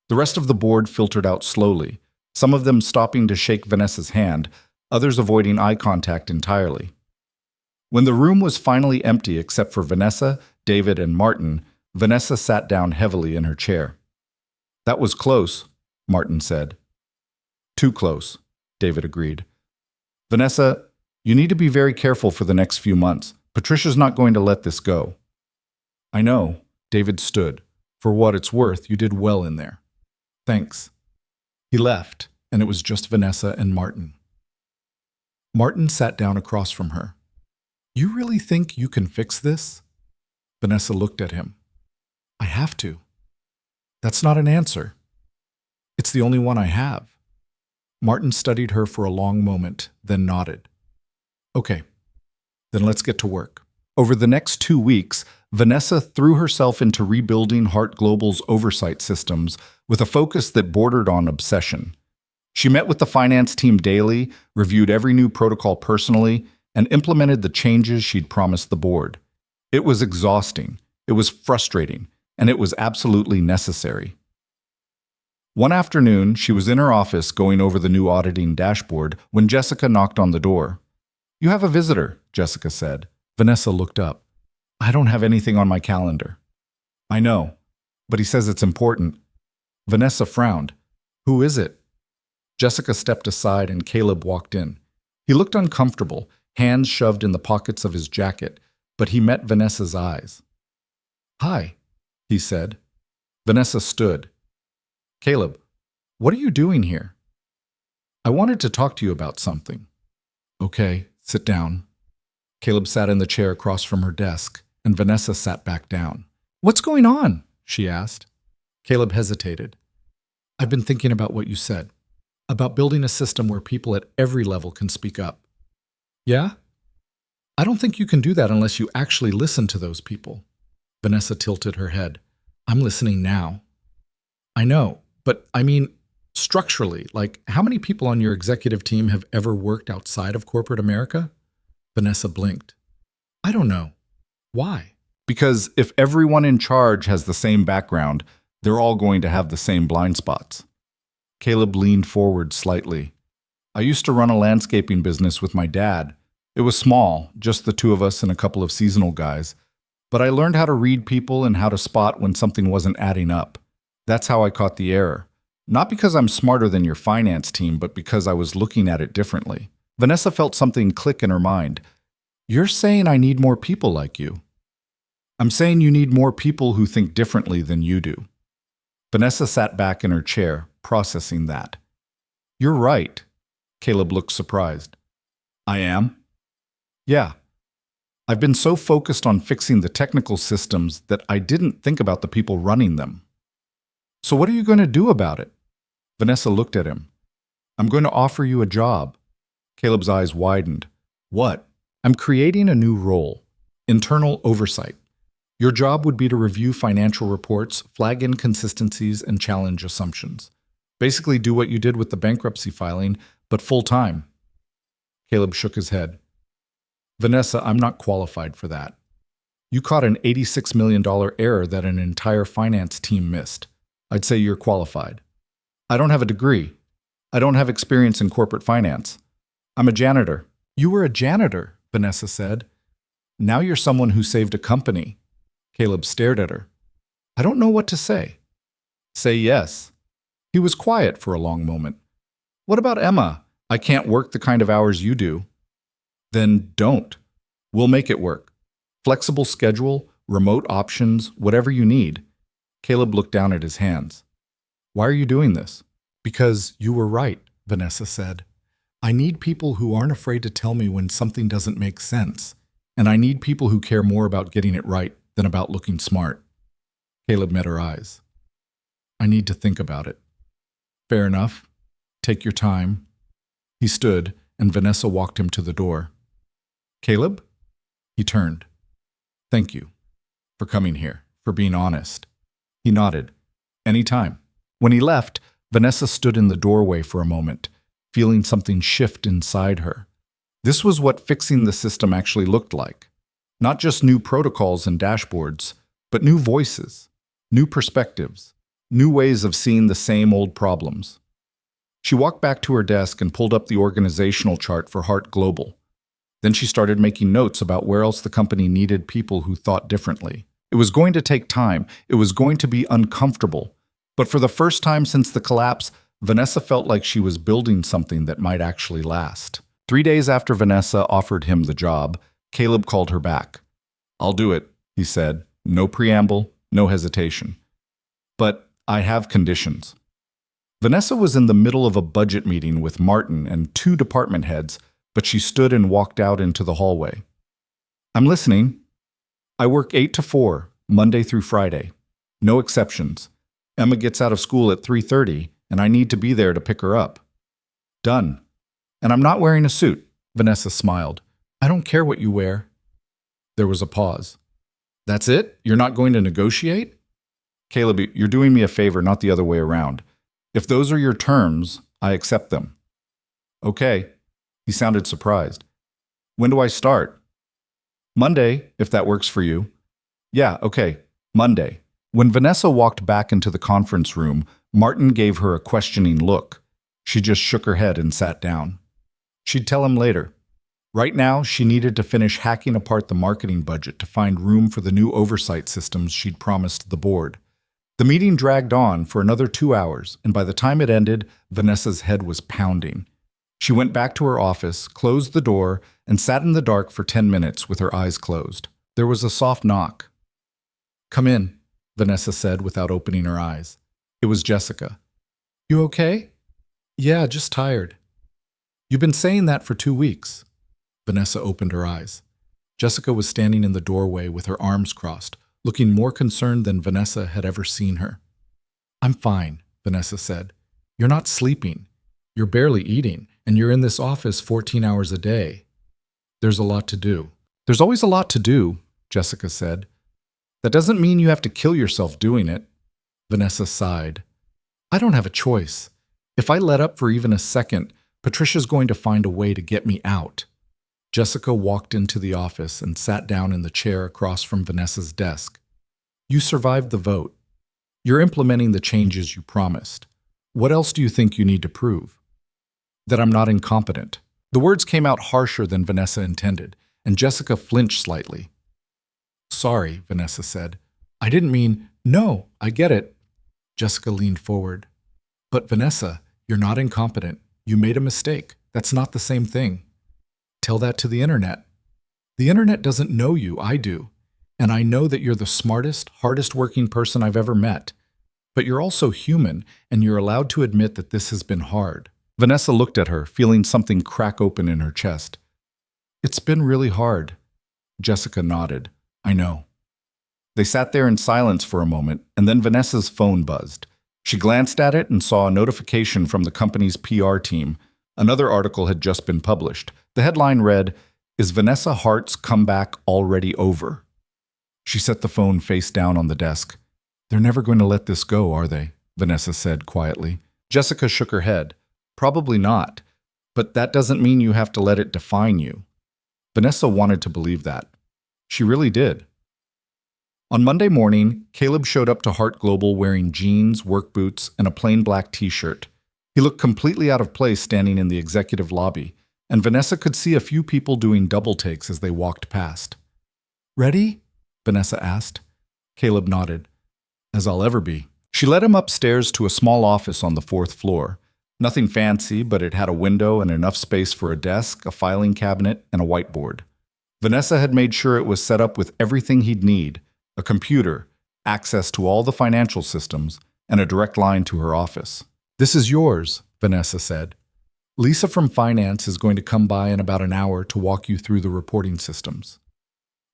S1: The rest of the board filtered out slowly, some of them stopping to shake Vanessa's hand, others avoiding eye contact entirely. When the room was finally empty except for Vanessa, David, and Martin, Vanessa sat down heavily in her chair. That was close, Martin said. Too close, David agreed. Vanessa, you need to be very careful for the next few months. Patricia's not going to let this go. I know, David stood. For what it's worth, you did well in there. Thanks. He left, and it was just Vanessa and Martin. Martin sat down across from her. You really think you can fix this? Vanessa looked at him. I have to. That's not an answer. It's the only one I have. Martin studied her for a long moment, then nodded. Okay, then let's get to work. Over the next 2 weeks, Vanessa threw herself into rebuilding Hart Global's oversight systems with a focus that bordered on obsession. She met with the finance team daily, reviewed every new protocol personally, and implemented the changes she'd promised the board. It was exhausting, it was frustrating, and it was absolutely necessary. One afternoon, she was in her office going over the new auditing dashboard when Jessica knocked on the door. You have a visitor, Jessica said. Vanessa looked up. I don't have anything on my calendar. I know, but he says it's important. Vanessa frowned. Who is it? Jessica stepped aside and Caleb walked in. He looked uncomfortable, hands shoved in the pockets of his jacket, but he met Vanessa's eyes. Hi, he said. Vanessa stood. Caleb, what are you doing here? I wanted to talk to you about something. Okay, sit down. Caleb sat in the chair across from her desk, and Vanessa sat back down. What's going on? She asked. Caleb hesitated. I've been thinking about what you said, about building a system where people at every level can speak up. Yeah? I don't think you can do that unless you actually listen to those people. Vanessa tilted her head. I'm listening now. I know, but I mean, structurally, like how many people on your executive team have ever worked outside of corporate America? Vanessa blinked. I don't know. Why? Because if everyone in charge has the same background, they're all going to have the same blind spots. Caleb leaned forward slightly. I used to run a landscaping business with my dad. It was small, just the 2 of us and a couple of seasonal guys. But I learned how to read people and how to spot when something wasn't adding up. That's how I caught the error. Not because I'm smarter than your finance team, but because I was looking at it differently. Vanessa felt something click in her mind. You're saying I need more people like you. I'm saying you need more people who think differently than you do. Vanessa sat back in her chair, processing that. You're right. Caleb looked surprised. I am? Yeah. I've been so focused on fixing the technical systems that I didn't think about the people running them. So what are you going to do about it? Vanessa looked at him. I'm going to offer you a job. Caleb's eyes widened. What? I'm creating a new role. Internal oversight. Your job would be to review financial reports, flag inconsistencies, and challenge assumptions. Basically do what you did with the bankruptcy filing, but full-time. Caleb shook his head. Vanessa, I'm not qualified for that. You caught an $86 million error that an entire finance team missed. I'd say you're qualified. I don't have a degree. I don't have experience in corporate finance. I'm a janitor. You were a janitor, Vanessa said. Now you're someone who saved a company. Caleb stared at her. I don't know what to say. Say yes. He was quiet for a long moment. What about Emma? I can't work the kind of hours you do. Then don't. We'll make it work. Flexible schedule, remote options, whatever you need. Caleb looked down at his hands. Why are you doing this? Because you were right, Vanessa said. I need people who aren't afraid to tell me when something doesn't make sense. And I need people who care more about getting it right than about looking smart. Caleb met her eyes. I need to think about it. Fair enough. Take your time. He stood, and Vanessa walked him to the door. "Caleb?" He turned. "Thank you for coming here, for being honest." He nodded. "Anytime." When he left, Vanessa stood in the doorway for a moment, feeling something shift inside her. This was what fixing the system actually looked like. Not just new protocols and dashboards, but new voices, new perspectives, new ways of seeing the same old problems. She walked back to her desk and pulled up the organizational chart for Hart Global. Then she started making notes about where else the company needed people who thought differently. It was going to take time. It was going to be uncomfortable. But for the first time since the collapse, Vanessa felt like she was building something that might actually last. 3 days after Vanessa offered him the job, Caleb called her back. "I'll do it," he said. No preamble, no hesitation. "But I have conditions." Vanessa was in the middle of a budget meeting with Martin and 2 department heads, but she stood and walked out into the hallway. "I'm listening." "I work 8 to 4, Monday through Friday. No exceptions. Emma gets out of school at 3:30, and I need to be there to pick her up." "Done." "And I'm not wearing a suit." Vanessa smiled. "I don't care what you wear." There was a pause. "That's it? You're not going to negotiate?" "Caleb, you're doing me a favor, not the other way around. If those are your terms, I accept them." "Okay." He sounded surprised. "When do I start?" "Monday, if that works for you." "Yeah, okay, Monday." When Vanessa walked back into the conference room, Martin gave her a questioning look. She just shook her head and sat down. She'd tell him later. Right now, she needed to finish hacking apart the marketing budget to find room for the new oversight systems she'd promised the board. The meeting dragged on for another 2 hours, and by the time it ended, Vanessa's head was pounding. She went back to her office, closed the door, and sat in the dark for 10 minutes with her eyes closed. There was a soft knock. "Come in," Vanessa said without opening her eyes. It was Jessica. "You okay?" "Yeah, just tired." "You've been saying that for 2 weeks." Vanessa opened her eyes. Jessica was standing in the doorway with her arms crossed, looking more concerned than Vanessa had ever seen her. "I'm fine," Vanessa said. "You're not sleeping. You're barely eating, and you're in this office 14 hours a day. There's a lot to do." "There's always a lot to do," Jessica said. "That doesn't mean you have to kill yourself doing it." Vanessa sighed. "I don't have a choice. If I let up for even a second, Patricia's going to find a way to get me out." Jessica walked into the office and sat down in the chair across from Vanessa's desk. "You survived the vote. You're implementing the changes you promised. What else do you think you need to prove?" "That I'm not incompetent." The words came out harsher than Vanessa intended, and Jessica flinched slightly. "Sorry," Vanessa said. "I didn't mean—" "No, I get it." Jessica leaned forward. "But Vanessa, you're not incompetent. You made a mistake. That's not the same thing. Tell that to the internet. The internet doesn't know you, I do. And I know that you're the smartest, hardest working person I've ever met. But you're also human, and you're allowed to admit that this has been hard." Vanessa looked at her, feeling something crack open in her chest. "It's been really hard." Jessica nodded. "I know." They sat there in silence for a moment, and then Vanessa's phone buzzed. She glanced at it and saw a notification from the company's PR team. Another article had just been published. The headline read, "Is Vanessa Hart's comeback already over?" She set the phone face down on the desk. "They're never going to let this go, are they?" Vanessa said quietly. Jessica shook her head. "Probably not. But that doesn't mean you have to let it define you." Vanessa wanted to believe that. She really did. On Monday morning, Caleb showed up to Hart Global wearing jeans, work boots, and a plain black t-shirt. He looked completely out of place standing in the executive lobby, and Vanessa could see a few people doing double takes as they walked past. "Ready?" Vanessa asked. Caleb nodded. "As I'll ever be." She led him upstairs to a small office on the 4th floor. Nothing fancy, but it had a window and enough space for a desk, a filing cabinet, and a whiteboard. Vanessa had made sure it was set up with everything he'd need: a computer, access to all the financial systems, and a direct line to her office. "This is yours," Vanessa said. "Lisa from finance is going to come by in about an hour to walk you through the reporting systems.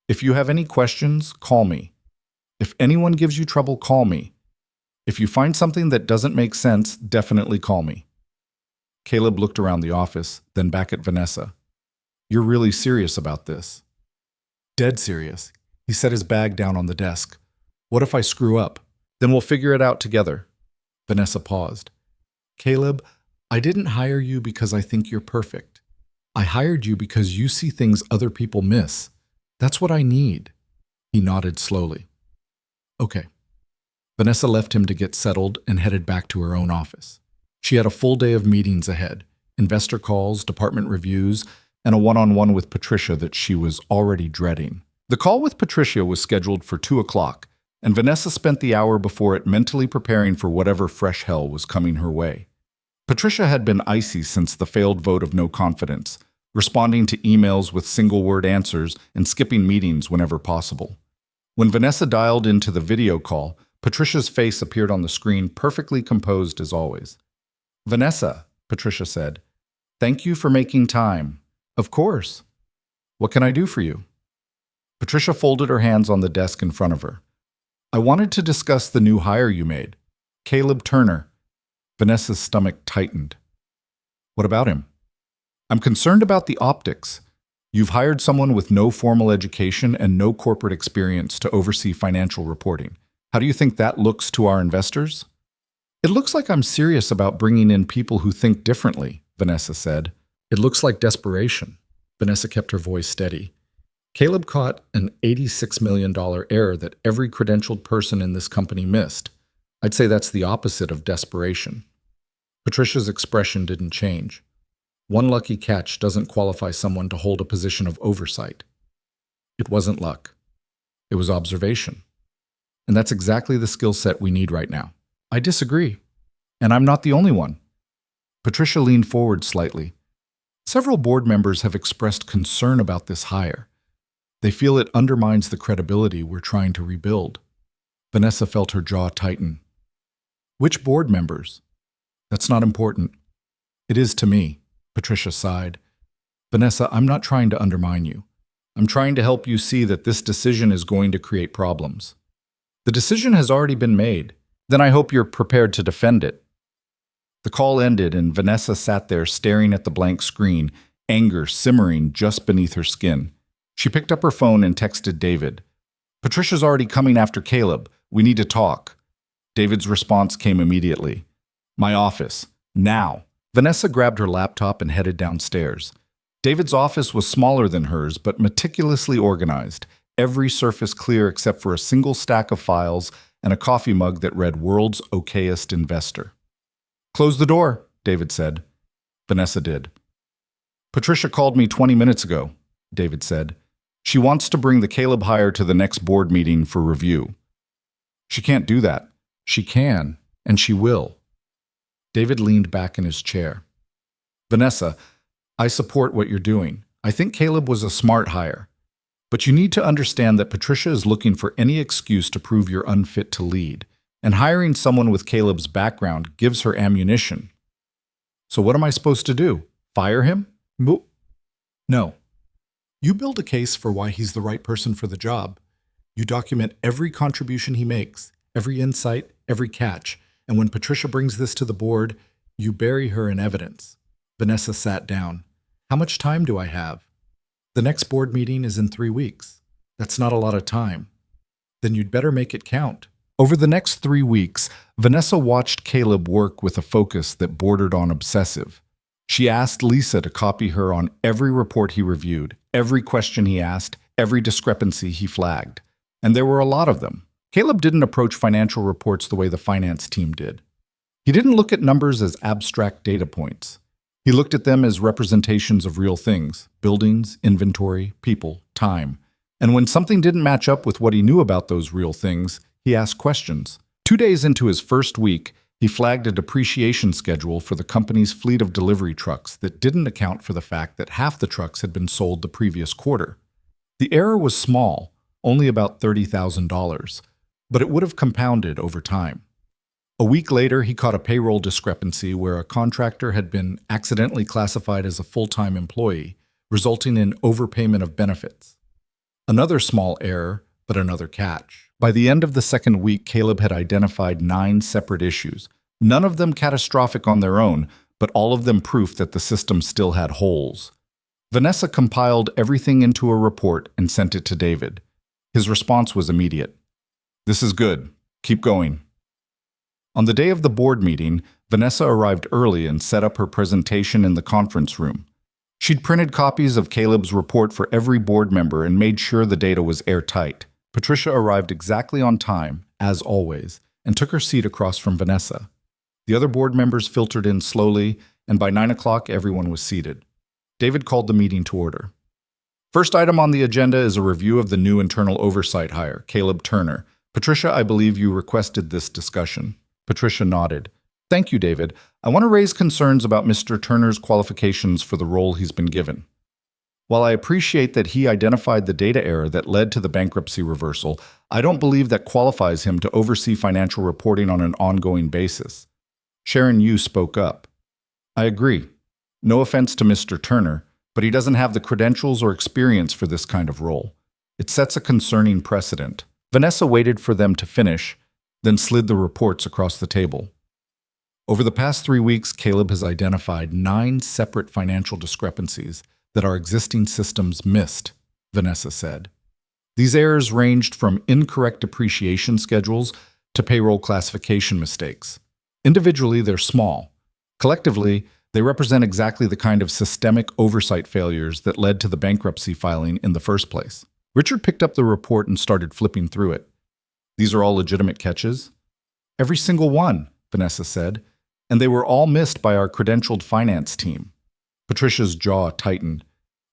S1: If you have any questions, call me. If anyone gives you trouble, call me. If you find something that doesn't make sense, definitely call me." Caleb looked around the office, then back at Vanessa. You're really serious about this? Dead serious. He set his bag down on the desk. What if I screw up? Then we'll figure it out together. Vanessa paused. Caleb, I didn't hire you because I think you're perfect. I hired you because you see things other people miss. That's what I need. He nodded slowly. Okay. Vanessa left him to get settled and headed back to her own office. She had a full day of meetings ahead, investor calls, department reviews, and a one-on-one with Patricia that she was already dreading. The call with Patricia was scheduled for 2 o'clock, and Vanessa spent the hour before it mentally preparing for whatever fresh hell was coming her way. Patricia had been icy since the failed vote of no confidence, responding to emails with single-word answers and skipping meetings whenever possible. When Vanessa dialed into the video call, Patricia's face appeared on the screen, perfectly composed as always. Vanessa, Patricia said, thank you for making time. Of course. What can I do for you? Patricia folded her hands on the desk in front of her. I wanted to discuss the new hire you made, Caleb Turner. Vanessa's stomach tightened. What about him? I'm concerned about the optics. You've hired someone with no formal education and no corporate experience to oversee financial reporting. How do you think that looks to our investors? It looks like I'm serious about bringing in people who think differently, Vanessa said. It looks like desperation. Vanessa kept her voice steady. Caleb caught an $86 million error that every credentialed person in this company missed. I'd say that's the opposite of desperation. Patricia's expression didn't change. One lucky catch doesn't qualify someone to hold a position of oversight. It wasn't luck. It was observation. And that's exactly the skill set we need right now. I disagree. And I'm not the only one. Patricia leaned forward slightly. Several board members have expressed concern about this hire. They feel it undermines the credibility we're trying to rebuild. Vanessa felt her jaw tighten. Which board members? That's not important. It is to me, Patricia sighed. Vanessa, I'm not trying to undermine you. I'm trying to help you see that this decision is going to create problems. The decision has already been made. Then I hope you're prepared to defend it. The call ended and Vanessa sat there staring at the blank screen, anger simmering just beneath her skin. She picked up her phone and texted David. Patricia's already coming after Caleb. We need to talk. David's response came immediately. My office. Now. Vanessa grabbed her laptop and headed downstairs. David's office was smaller than hers, but meticulously organized, every surface clear except for a single stack of files and a coffee mug that read World's Okayest Investor. Close the door, David said. Vanessa did. Patricia called me 20 minutes ago, David said. She wants to bring the Caleb hire to the next board meeting for review. She can't do that. She can, and she will. David leaned back in his chair. Vanessa, I support what you're doing. I think Caleb was a smart hire. But you need to understand that Patricia is looking for any excuse to prove you're unfit to lead, and hiring someone with Caleb's background gives her ammunition. So what am I supposed to do? Fire him? No. You build a case for why he's the right person for the job. You document every contribution he makes, every insight, every catch, and when Patricia brings this to the board, you bury her in evidence. Vanessa sat down. How much time do I have? The next board meeting is in 3 weeks. That's not a lot of time. Then you'd better make it count. Over the next 3 weeks, Vanessa watched Caleb work with a focus that bordered on obsessive. She asked Lisa to copy her on every report he reviewed, every question he asked, every discrepancy he flagged. And there were a lot of them. Caleb didn't approach financial reports the way the finance team did. He didn't look at numbers as abstract data points. He looked at them as representations of real things: buildings, inventory, people, time. And when something didn't match up with what he knew about those real things, he asked questions. 2 days into his first week, he flagged a depreciation schedule for the company's fleet of delivery trucks that didn't account for the fact that half the trucks had been sold the previous quarter. The error was small, only about $30,000, but it would have compounded over time. A week later, he caught a payroll discrepancy where a contractor had been accidentally classified as a full-time employee, resulting in overpayment of benefits. Another small error, but another catch. By the end of the second week, Caleb had identified 9 separate issues, none of them catastrophic on their own, but all of them proof that the system still had holes. Vanessa compiled everything into a report and sent it to David. His response was immediate. "This is good. Keep going." On the day of the board meeting, Vanessa arrived early and set up her presentation in the conference room. She'd printed copies of Caleb's report for every board member and made sure the data was airtight. Patricia arrived exactly on time, as always, and took her seat across from Vanessa. The other board members filtered in slowly, and by 9 o'clock everyone was seated. David called the meeting to order. First item on the agenda is a review of the new internal oversight hire, Caleb Turner. Patricia, I believe you requested this discussion. Patricia nodded. Thank you, David. I want to raise concerns about Mr. Turner's qualifications for the role he's been given. While I appreciate that he identified the data error that led to the bankruptcy reversal, I don't believe that qualifies him to oversee financial reporting on an ongoing basis. Sharon Yu spoke up. I agree. No offense to Mr. Turner, but he doesn't have the credentials or experience for this kind of role. It sets a concerning precedent. Vanessa waited for them to finish, then slid the reports across the table. Over the past 3 weeks, Caleb has identified 9 separate financial discrepancies that our existing systems missed, Vanessa said. These errors ranged from incorrect depreciation schedules to payroll classification mistakes. Individually, they're small. Collectively, they represent exactly the kind of systemic oversight failures that led to the bankruptcy filing in the first place. Richard picked up the report and started flipping through it. These are all legitimate catches? Every single one, Vanessa said, and they were all missed by our credentialed finance team. Patricia's jaw tightened.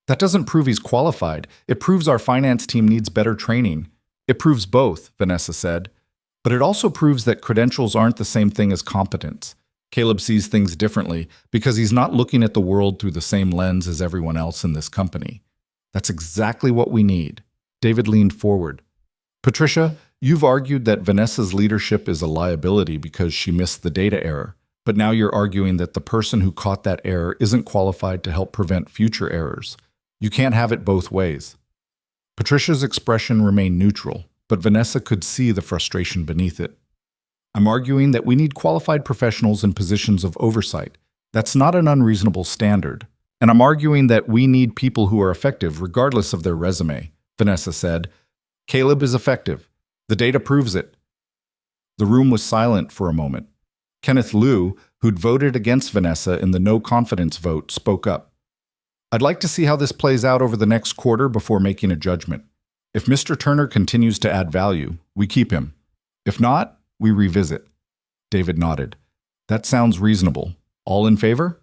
S1: That doesn't prove he's qualified. It proves our finance team needs better training. It proves both, Vanessa said. But it also proves that credentials aren't the same thing as competence. Caleb sees things differently because he's not looking at the world through the same lens as everyone else in this company. That's exactly what we need. David leaned forward. Patricia, you've argued that Vanessa's leadership is a liability because she missed the data error. But now you're arguing that the person who caught that error isn't qualified to help prevent future errors. You can't have it both ways. Patricia's expression remained neutral, but Vanessa could see the frustration beneath it. I'm arguing that we need qualified professionals in positions of oversight. That's not an unreasonable standard. And I'm arguing that we need people who are effective regardless of their resume, Vanessa said. Caleb is effective. The data proves it. The room was silent for a moment. Kenneth Liu, who'd voted against Vanessa in the no-confidence vote, spoke up. I'd like to see how this plays out over the next quarter before making a judgment. If Mr. Turner continues to add value, we keep him. If not, we revisit. David nodded. That sounds reasonable. All in favor?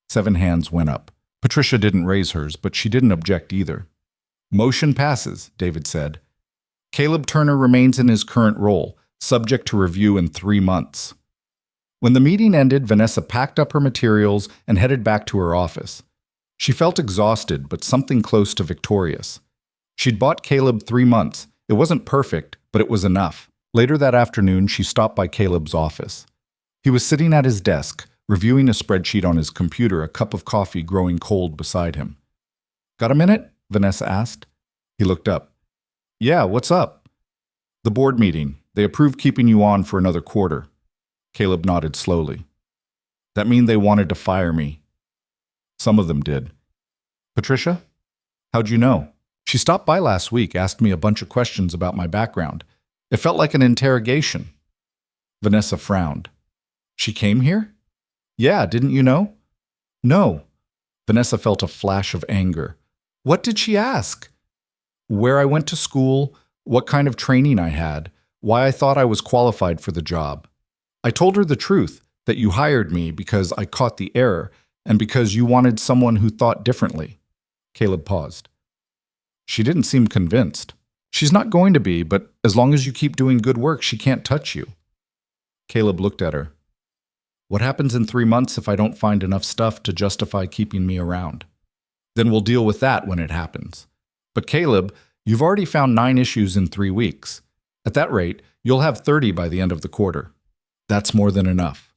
S1: 7 hands went up. Patricia didn't raise hers, but she didn't object either. Motion passes, David said. Caleb Turner remains in his current role, subject to review in 3 months. When the meeting ended, Vanessa packed up her materials and headed back to her office. She felt exhausted, but something close to victorious. She'd bought Caleb 3 months. It wasn't perfect, but it was enough. Later that afternoon, she stopped by Caleb's office. He was sitting at his desk, reviewing a spreadsheet on his computer, a cup of coffee growing cold beside him. Got a minute? Vanessa asked. He looked up. Yeah, what's up? The board meeting. They approved keeping you on for another quarter. Caleb nodded slowly. That mean they wanted to fire me? Some of them did. Patricia? How'd you know? She stopped by last week, asked me a bunch of questions about my background. It felt like an interrogation. Vanessa frowned. She came here? Yeah, didn't you know? No. Vanessa felt a flash of anger. What did she ask? Where I went to school, what kind of training I had, why I thought I was qualified for the job. I told her the truth, that you hired me because I caught the error and because you wanted someone who thought differently. Caleb paused. She didn't seem convinced. She's not going to be, but as long as you keep doing good work, she can't touch you. Caleb looked at her. What happens in 3 months if I don't find enough stuff to justify keeping me around? Then we'll deal with that when it happens. But Caleb, you've already found 9 issues in 3 weeks. At that rate, you'll have 30 by the end of the quarter. That's more than enough.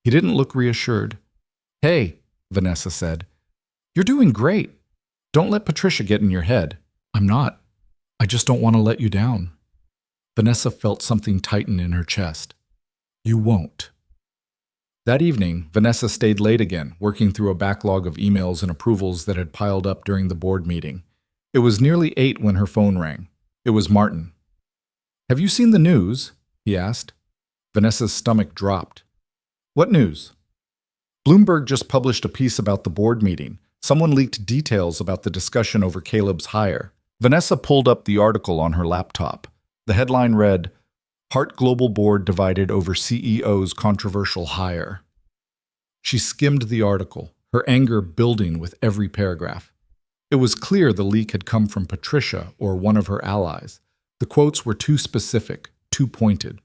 S1: He didn't look reassured. Hey, Vanessa said. You're doing great. Don't let Patricia get in your head. I'm not. I just don't want to let you down. Vanessa felt something tighten in her chest. You won't. That evening, Vanessa stayed late again, working through a backlog of emails and approvals that had piled up during the board meeting. It was nearly 8 when her phone rang. It was Martin. "Have you seen the news?" he asked. Vanessa's stomach dropped. "What news?" "Bloomberg just published a piece about the board meeting. Someone leaked details about the discussion over Caleb's hire." Vanessa pulled up the article on her laptop. The headline read, "Hart Global Board Divided Over CEO's Controversial Hire." She skimmed the article, her anger building with every paragraph. It was clear the leak had come from Patricia or one of her allies. The quotes were too specific, too pointed.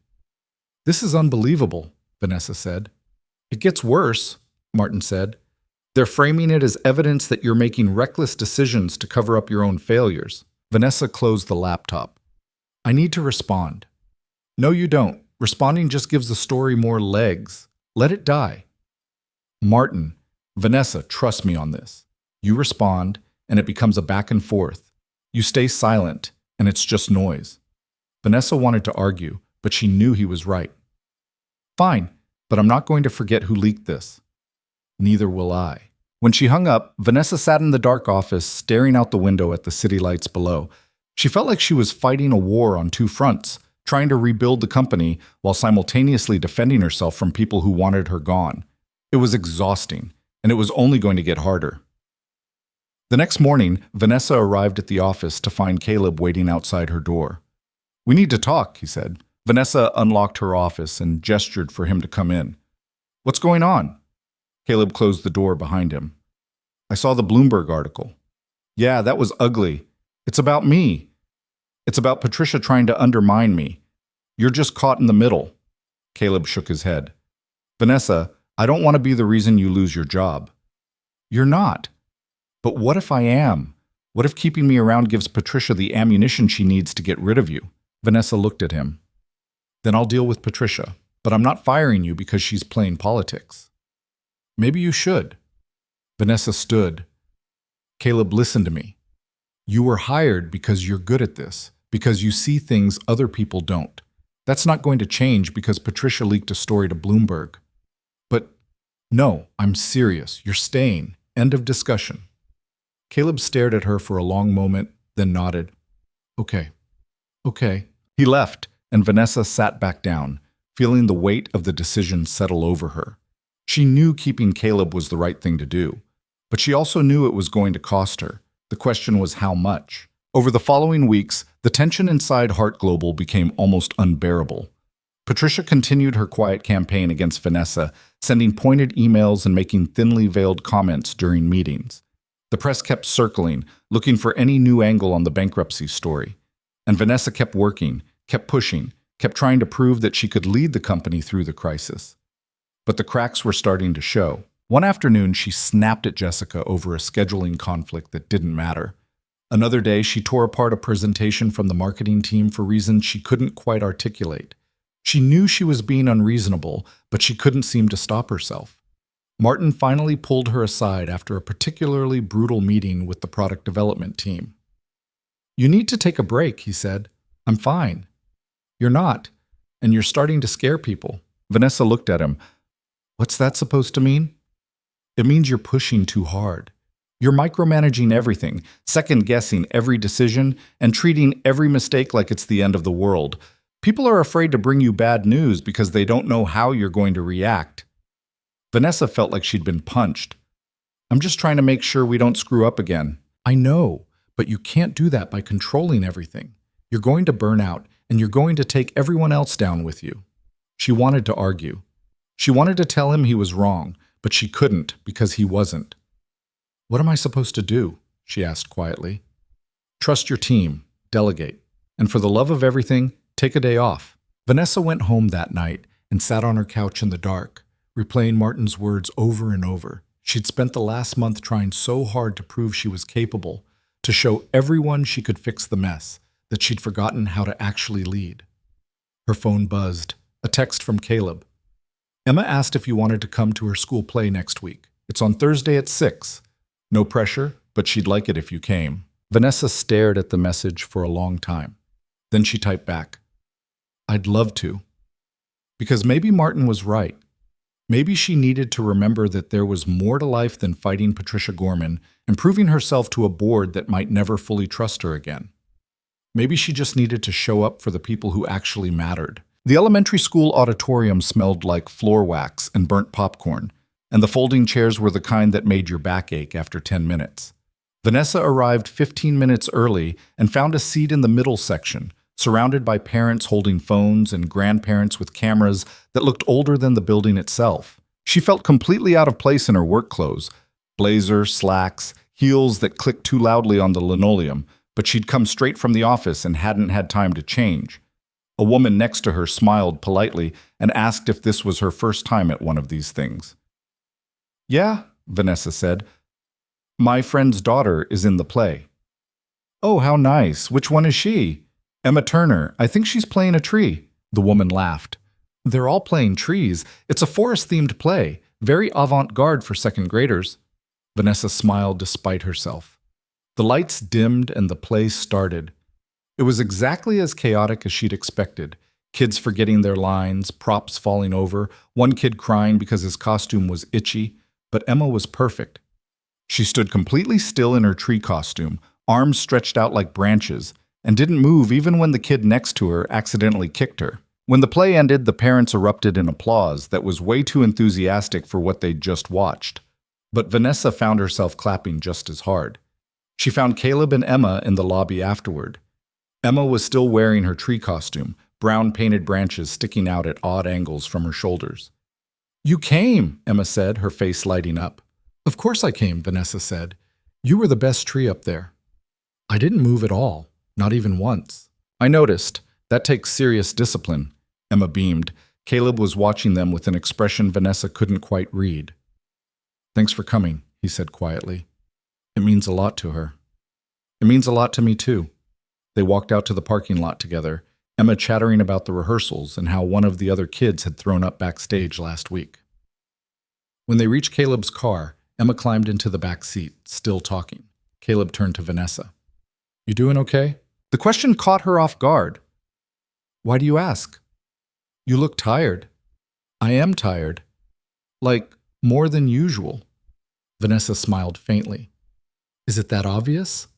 S1: "This is unbelievable," Vanessa said. "It gets worse," Martin said. "They're framing it as evidence that you're making reckless decisions to cover up your own failures." Vanessa closed the laptop. "I need to respond." "No, you don't. Responding just gives the story more legs. Let it die." "Martin, Vanessa, trust me on this. You respond, and it becomes a back and forth. You stay silent, and it's just noise." Vanessa wanted to argue, but she knew he was right. "Fine, but I'm not going to forget who leaked this." "Neither will I." When she hung up, Vanessa sat in the dark office, staring out the window at the city lights below. She felt like she was fighting a war on two fronts, trying to rebuild the company while simultaneously defending herself from people who wanted her gone. It was exhausting, and it was only going to get harder. The next morning, Vanessa arrived at the office to find Caleb waiting outside her door. "We need to talk," he said. Vanessa unlocked her office and gestured for him to come in. "What's going on?" Caleb closed the door behind him. "I saw the Bloomberg article." "Yeah, that was ugly. It's about me. It's about Patricia trying to undermine me. You're just caught in the middle." Caleb shook his head. "Vanessa, I don't want to be the reason you lose your job." "You're not." "But what if I am? What if keeping me around gives Patricia the ammunition she needs to get rid of you?" Vanessa looked at him. "Then I'll deal with Patricia. But I'm not firing you because she's playing politics." "Maybe you should." Vanessa stood. "Caleb, listen to me. You were hired because you're good at this, because you see things other people don't. That's not going to change because Patricia leaked a story to Bloomberg." "But no, I'm serious. You're staying. End of discussion." Caleb stared at her for a long moment, then nodded. Okay. He left, and Vanessa sat back down, feeling the weight of the decision settle over her. She knew keeping Caleb was the right thing to do, but she also knew it was going to cost her. The question was how much. Over the following weeks, the tension inside Hart Global became almost unbearable. Patricia continued her quiet campaign against Vanessa, sending pointed emails and making thinly veiled comments during meetings. The press kept circling, looking for any new angle on the bankruptcy story. And Vanessa kept working, kept pushing, kept trying to prove that she could lead the company through the crisis. But the cracks were starting to show. One afternoon, she snapped at Jessica over a scheduling conflict that didn't matter. Another day, she tore apart a presentation from the marketing team for reasons she couldn't quite articulate. She knew she was being unreasonable, but she couldn't seem to stop herself. Martin finally pulled her aside after a particularly brutal meeting with the product development team. "You need to take a break," he said. "I'm fine." "You're not, and you're starting to scare people." Vanessa looked at him. "What's that supposed to mean?" "It means you're pushing too hard. You're micromanaging everything, second-guessing every decision, and treating every mistake like it's the end of the world. People are afraid to bring you bad news because they don't know how you're going to react." Vanessa felt like she'd been punched. "I'm just trying to make sure we don't screw up again." "I know, but you can't do that by controlling everything. You're going to burn out, and you're going to take everyone else down with you." She wanted to argue. She wanted to tell him he was wrong, but she couldn't because he wasn't. "What am I supposed to do?" she asked quietly. "Trust your team, delegate, and for the love of everything, take a day off." Vanessa went home that night and sat on her couch in the dark, replaying Martin's words over and over. She'd spent the last month trying so hard to prove she was capable, to show everyone she could fix the mess, that she'd forgotten how to actually lead. Her phone buzzed. A text from Caleb. "Emma asked if you wanted to come to her school play next week. It's on Thursday at 6. No pressure, but she'd like it if you came." Vanessa stared at the message for a long time. Then she typed back, "I'd love to." Because maybe Martin was right. Maybe she needed to remember that there was more to life than fighting Patricia Gorman and proving herself to a board that might never fully trust her again. Maybe she just needed to show up for the people who actually mattered. The elementary school auditorium smelled like floor wax and burnt popcorn, and the folding chairs were the kind that made your back ache after 10 minutes. Vanessa arrived 15 minutes early and found a seat in the middle section, surrounded by parents holding phones and grandparents with cameras that looked older than the building itself. She felt completely out of place in her work clothes, blazer, slacks, heels that clicked too loudly on the linoleum, but she'd come straight from the office and hadn't had time to change. A woman next to her smiled politely and asked if this was her first time at one of these things. "Yeah," Vanessa said. "My friend's daughter is in the play." "Oh, how nice. Which one is she?" "Emma Turner. I think she's playing a tree." The woman laughed. "They're all playing trees. It's a forest-themed play. Very avant-garde for second graders." Vanessa smiled despite herself. The lights dimmed and the play started. It was exactly as chaotic as she'd expected. Kids forgetting their lines, props falling over, one kid crying because his costume was itchy, but Emma was perfect. She stood completely still in her tree costume, arms stretched out like branches, and didn't move even when the kid next to her accidentally kicked her. When the play ended, the parents erupted in applause that was way too enthusiastic for what they'd just watched. But Vanessa found herself clapping just as hard. She found Caleb and Emma in the lobby afterward. Emma was still wearing her tree costume, brown painted branches sticking out at odd angles from her shoulders. "You came," Emma said, her face lighting up. "Of course I came," Vanessa said. "You were the best tree up there." "I didn't move at all, not even once." "I noticed. That takes serious discipline." Emma beamed. Caleb was watching them with an expression Vanessa couldn't quite read. "Thanks for coming," he said quietly. "It means a lot to her." "It means a lot to me too." They walked out to the parking lot together, Emma chattering about the rehearsals and how one of the other kids had thrown up backstage last week. When they reached Caleb's car, Emma climbed into the back seat, still talking. Caleb turned to Vanessa. "You doing okay?" The question caught her off guard. "Why do you ask?" "You look tired." "I am tired. Like, more than usual." Vanessa smiled faintly. "Is it that obvious?"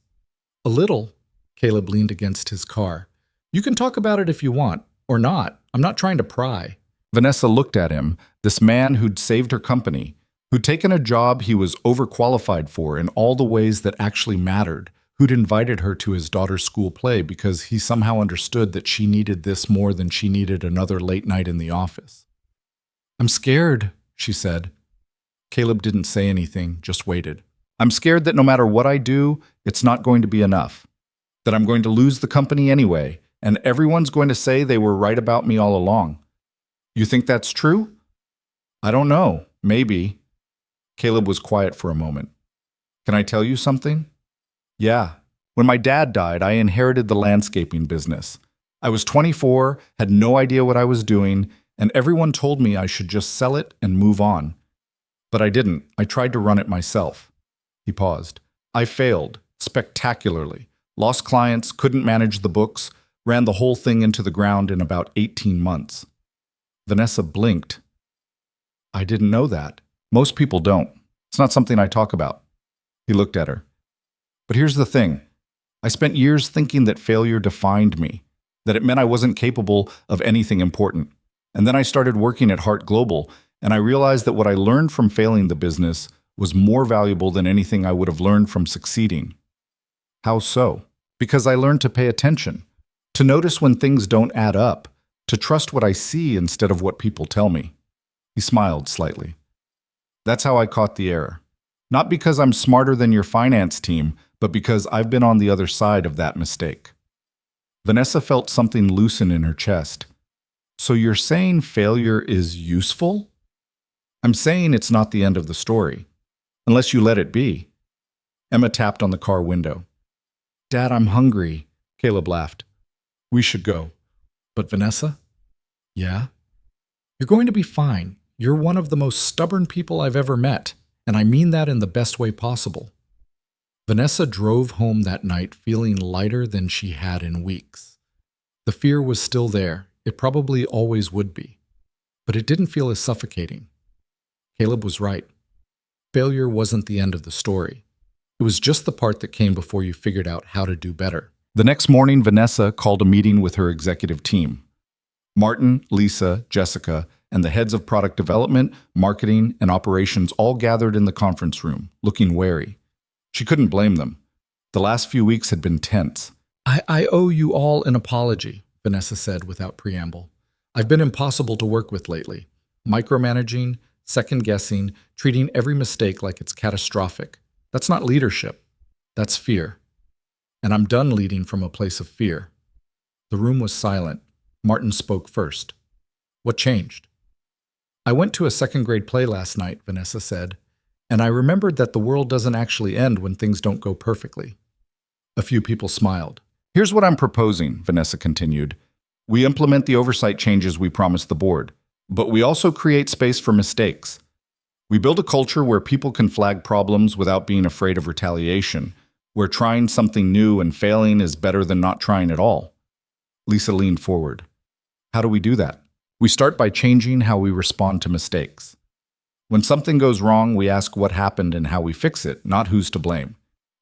S1: "A little." Caleb leaned against his car. "You can talk about it if you want, or not. I'm not trying to pry." Vanessa looked at him, this man who'd saved her company, who'd taken a job he was overqualified for in all the ways that actually mattered, who'd invited her to his daughter's school play because he somehow understood that she needed this more than she needed another late night in the office. "I'm scared," she said. Caleb didn't say anything, just waited. "I'm scared that no matter what I do, it's not going to be enough. That I'm going to lose the company anyway, and everyone's going to say they were right about me all along." "You think that's true?" "I don't know. Maybe." Caleb was quiet for a moment. "Can I tell you something?" "Yeah. When my dad died, I inherited the landscaping business. I was 24, had no idea what I was doing, and everyone told me I should just sell it and move on. But I didn't. I tried to run it myself." He paused. "I failed, spectacularly. Lost clients, couldn't manage the books, ran the whole thing into the ground in about 18 months. Vanessa blinked. "I didn't know that. Most people don't. It's not something I talk about." He looked at her. "But here's the thing. I spent years thinking that failure defined me, that it meant I wasn't capable of anything important. And then I started working at Hart Global, and I realized that what I learned from failing the business was more valuable than anything I would have learned from succeeding." "How so?" "Because I learned to pay attention, to notice when things don't add up, to trust what I see instead of what people tell me." He smiled slightly. "That's how I caught the error. Not because I'm smarter than your finance team, but because I've been on the other side of that mistake." Vanessa felt something loosen in her chest. "So you're saying failure is useful?" "I'm saying it's not the end of the story, unless you let it be." Emma tapped on the car window. "Dad, I'm hungry." Caleb laughed. "We should go." "But Vanessa?" "Yeah?" "You're going to be fine. You're one of the most stubborn people I've ever met, and I mean that in the best way possible." Vanessa drove home that night feeling lighter than she had in weeks. The fear was still there. It probably always would be. But it didn't feel as suffocating. Caleb was right. Failure wasn't the end of the story. It was just the part that came before you figured out how to do better. The next morning, Vanessa called a meeting with her executive team. Martin, Lisa, Jessica, and the heads of product development, marketing, and operations all gathered in the conference room, looking wary. She couldn't blame them. The last few weeks had been tense. I owe you all an apology, Vanessa said without preamble. I've been impossible to work with lately. Micromanaging, second-guessing, treating every mistake like it's catastrophic. That's not leadership. That's fear. And I'm done leading from a place of fear. The room was silent. Martin spoke first. What changed? I went to a second-grade play last night, Vanessa said, and I remembered that the world doesn't actually end when things don't go perfectly. A few people smiled. Here's what I'm proposing, Vanessa continued. We implement the oversight changes we promised the board, but we also create space for mistakes. We build a culture where people can flag problems without being afraid of retaliation, where trying something new and failing is better than not trying at all. Lisa leaned forward. How do we do that? We start by changing how we respond to mistakes. When something goes wrong, we ask what happened and how we fix it, not who's to blame.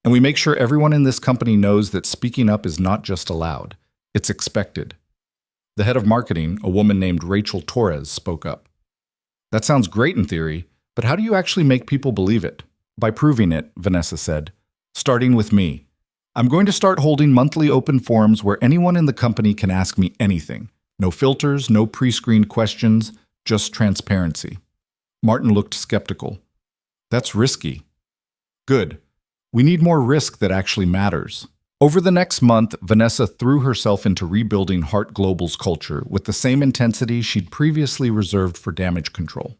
S1: And we make sure everyone in this company knows that speaking up is not just allowed, it's expected. The head of marketing, a woman named Rachel Torres, spoke up. That sounds great in theory, but how do you actually make people believe it? By proving it, Vanessa said. Starting with me. I'm going to start holding monthly open forums where anyone in the company can ask me anything. No filters, no pre-screened questions, just transparency. Martin looked skeptical. That's risky. Good. We need more risk that actually matters. Over the next month, Vanessa threw herself into rebuilding Hart Global's culture with the same intensity she'd previously reserved for damage control.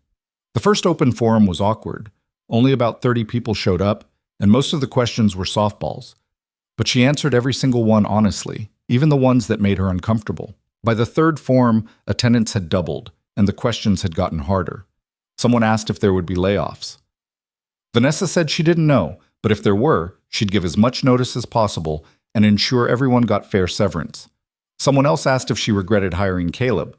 S1: The first open forum was awkward. Only about 30 people showed up, and most of the questions were softballs. But she answered every single one honestly, even the ones that made her uncomfortable. By the third forum, attendance had doubled, and the questions had gotten harder. Someone asked if there would be layoffs. Vanessa said she didn't know, but if there were, she'd give as much notice as possible and ensure everyone got fair severance. Someone else asked if she regretted hiring Caleb.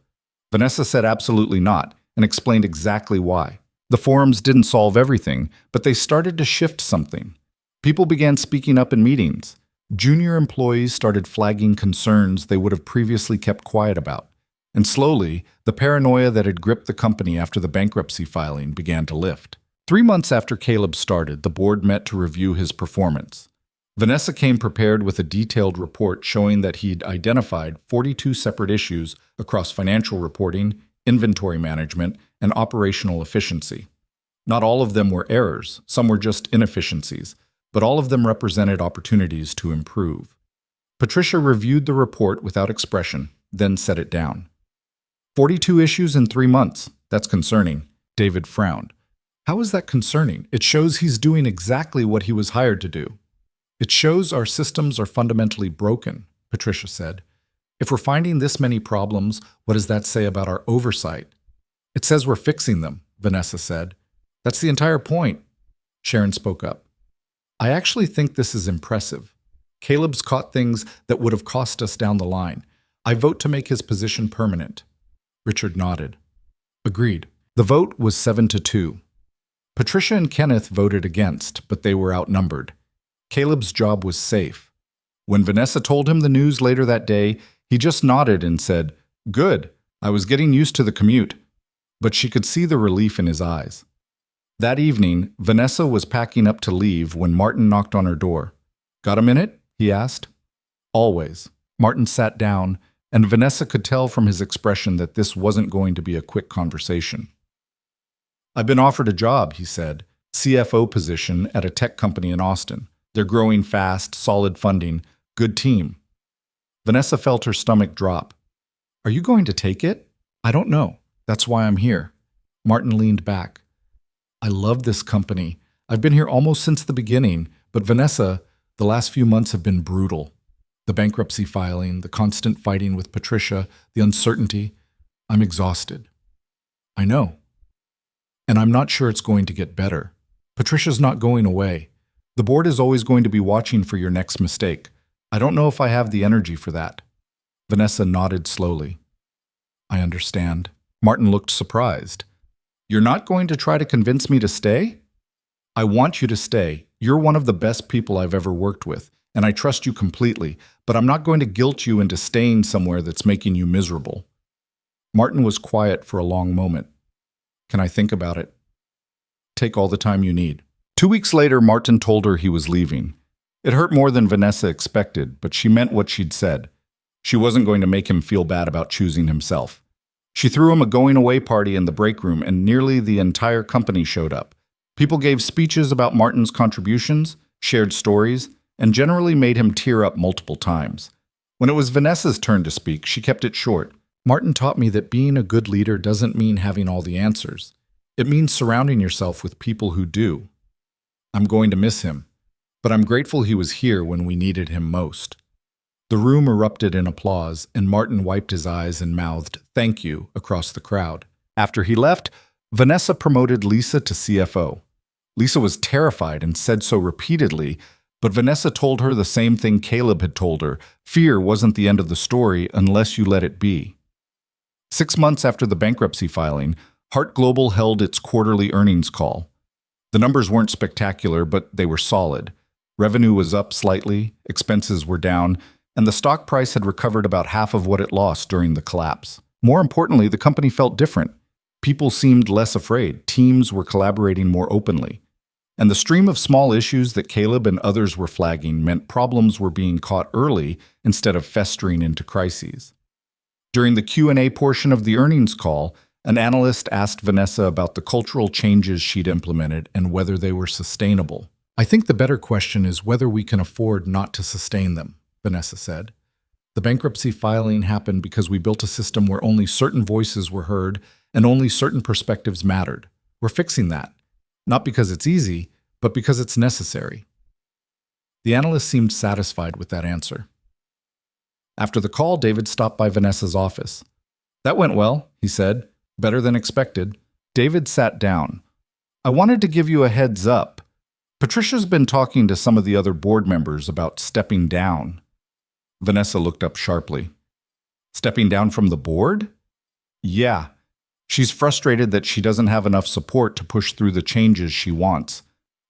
S1: Vanessa said absolutely not, and explained exactly why. The forums didn't solve everything, but they started to shift something. People began speaking up in meetings. Junior employees started flagging concerns they would have previously kept quiet about. And slowly, the paranoia that had gripped the company after the bankruptcy filing began to lift. 3 months after Caleb started, the board met to review his performance. Vanessa came prepared with a detailed report showing that he'd identified 42 separate issues across financial reporting, inventory management, and operational efficiency. Not all of them were errors, some were just inefficiencies, but all of them represented opportunities to improve. Patricia reviewed the report without expression, then set it down. 42 issues in 3 months. That's concerning. David frowned. How is that concerning? It shows he's doing exactly what he was hired to do. It shows our systems are fundamentally broken, Patricia said. If we're finding this many problems, what does that say about our oversight? It says we're fixing them, Vanessa said. That's the entire point. Sharon spoke up. I actually think this is impressive. Caleb's caught things that would have cost us down the line. I vote to make his position permanent. Richard nodded. Agreed. The vote was 7-2. Patricia and Kenneth voted against, but they were outnumbered. Caleb's job was safe. When Vanessa told him the news later that day, he just nodded and said, Good, I was getting used to the commute. But she could see the relief in his eyes. That evening, Vanessa was packing up to leave when Martin knocked on her door. Got a minute? He asked. Always. Martin sat down, and Vanessa could tell from his expression that this wasn't going to be a quick conversation. I've been offered a job, he said, CFO position at a tech company in Austin. They're growing fast, solid funding, good team. Vanessa felt her stomach drop. Are you going to take it? I don't know. That's why I'm here. Martin leaned back. I love this company. I've been here almost since the beginning, but Vanessa, the last few months have been brutal. The bankruptcy filing, the constant fighting with Patricia, the uncertainty. I'm exhausted. I know. And I'm not sure it's going to get better. Patricia's not going away. The board is always going to be watching for your next mistake. I don't know if I have the energy for that. Vanessa nodded slowly. I understand. Martin looked surprised. You're not going to try to convince me to stay? I want you to stay. You're one of the best people I've ever worked with, and I trust you completely, but I'm not going to guilt you into staying somewhere that's making you miserable. Martin was quiet for a long moment. Can I think about it? Take all the time you need. 2 weeks later, Martin told her he was leaving. It hurt more than Vanessa expected, but she meant what she'd said. She wasn't going to make him feel bad about choosing himself. She threw him a going-away party in the break room, and nearly the entire company showed up. People gave speeches about Martin's contributions, shared stories, and generally made him tear up multiple times. When it was Vanessa's turn to speak, she kept it short. Martin taught me that being a good leader doesn't mean having all the answers. It means surrounding yourself with people who do. I'm going to miss him, but I'm grateful he was here when we needed him most. The room erupted in applause, and Martin wiped his eyes and mouthed, "Thank you," across the crowd. After he left, Vanessa promoted Lisa to CFO. Lisa was terrified and said so repeatedly, but Vanessa told her the same thing Caleb had told her. Fear wasn't the end of the story unless you let it be. 6 months after the bankruptcy filing, Hart Global held its quarterly earnings call. The numbers weren't spectacular, but they were solid. Revenue was up slightly, expenses were down, and the stock price had recovered about half of what it lost during the collapse. More importantly, the company felt different. People seemed less afraid. Teams were collaborating more openly. And the stream of small issues that Caleb and others were flagging meant problems were being caught early instead of festering into crises. During the Q&A portion of the earnings call, an analyst asked Vanessa about the cultural changes she'd implemented and whether they were sustainable. "I think the better question is whether we can afford not to sustain them," Vanessa said. "The bankruptcy filing happened because we built a system where only certain voices were heard and only certain perspectives mattered. We're fixing that, not because it's easy, but because it's necessary." The analyst seemed satisfied with that answer. After the call, David stopped by Vanessa's office. "That went well," he said. "Better than expected." David sat down. "I wanted to give you a heads up. Patricia's been talking to some of the other board members about stepping down." Vanessa looked up sharply. "Stepping down from the board?" "Yeah. She's frustrated that she doesn't have enough support to push through the changes she wants.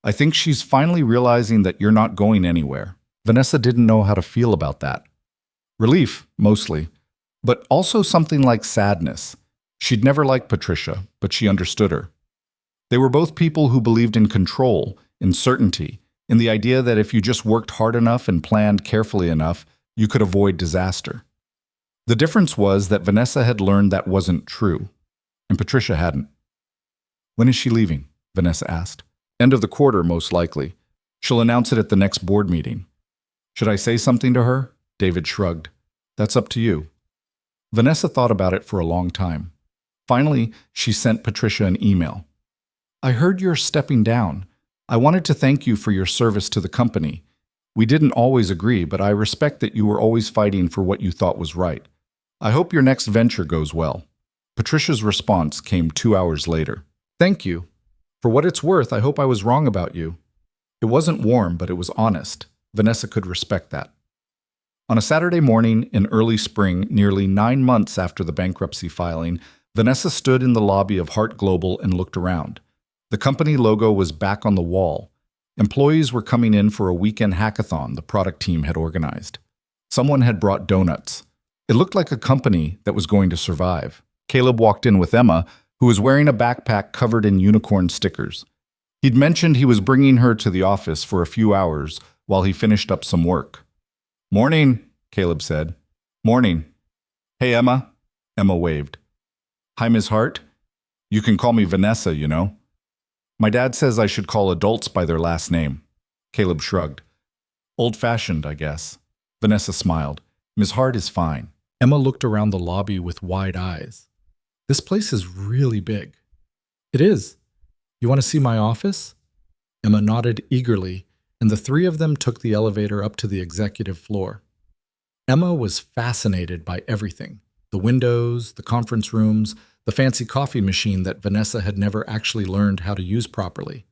S1: I think she's finally realizing that you're not going anywhere." Vanessa didn't know how to feel about that. Relief, mostly, but also something like sadness. She'd never liked Patricia, but she understood her. They were both people who believed in control, in certainty, in the idea that if you just worked hard enough and planned carefully enough, you could avoid disaster. The difference was that Vanessa had learned that wasn't true, and Patricia hadn't. "When is she leaving?" Vanessa asked. "End of the quarter, most likely. She'll announce it at the next board meeting." "Should I say something to her?" David shrugged. "That's up to you." Vanessa thought about it for a long time. Finally, she sent Patricia an email. "I heard you're stepping down. I wanted to thank you for your service to the company. We didn't always agree, but I respect that you were always fighting for what you thought was right. I hope your next venture goes well." Patricia's response came 2 hours later. "Thank you. For what it's worth, I hope I was wrong about you." It wasn't warm, but it was honest. Vanessa could respect that. On a Saturday morning in early spring, nearly 9 months after the bankruptcy filing, Vanessa stood in the lobby of Hart Global and looked around. The company logo was back on the wall. Employees were coming in for a weekend hackathon the product team had organized. Someone had brought donuts. It looked like a company that was going to survive. Caleb walked in with Emma, who was wearing a backpack covered in unicorn stickers. He'd mentioned he was bringing her to the office for a few hours while he finished up some work. "Morning," Caleb said. "Morning." "Hey, Emma." Emma waved. "Hi, Ms. Hart. You can call me Vanessa, you know." "My dad says I should call adults by their last name." Caleb shrugged. "Old-fashioned, I guess." Vanessa smiled. "Ms. Hart is fine." Emma looked around the lobby with wide eyes. "This place is really big." "It is. You want to see my office?" Emma nodded eagerly, and the three of them took the elevator up to the executive floor. Emma was fascinated by everything: the windows, the conference rooms, the fancy coffee machine that Vanessa had never actually learned how to use properly.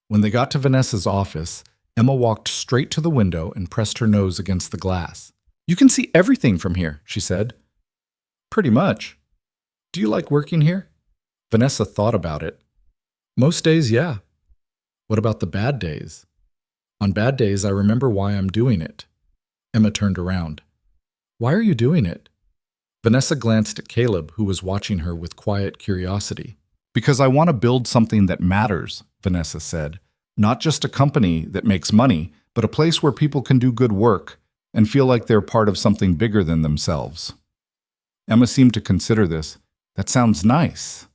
S1: When they got to Vanessa's office, Emma walked straight to the window and pressed her nose against the glass. "You can see everything from here," she said. "Pretty much. Do you like working here?" Vanessa thought about it. Most days, yeah. What about the bad days? On bad days, I remember why I'm doing it. Emma turned around. Why are you doing it? Vanessa glanced at Caleb, who was watching her with quiet curiosity. Because I want to build something that matters, Vanessa said. Not just a company that makes money, but a place where people can do good work and feel like they're part of something bigger than themselves. Emma seemed to consider this. That sounds nice.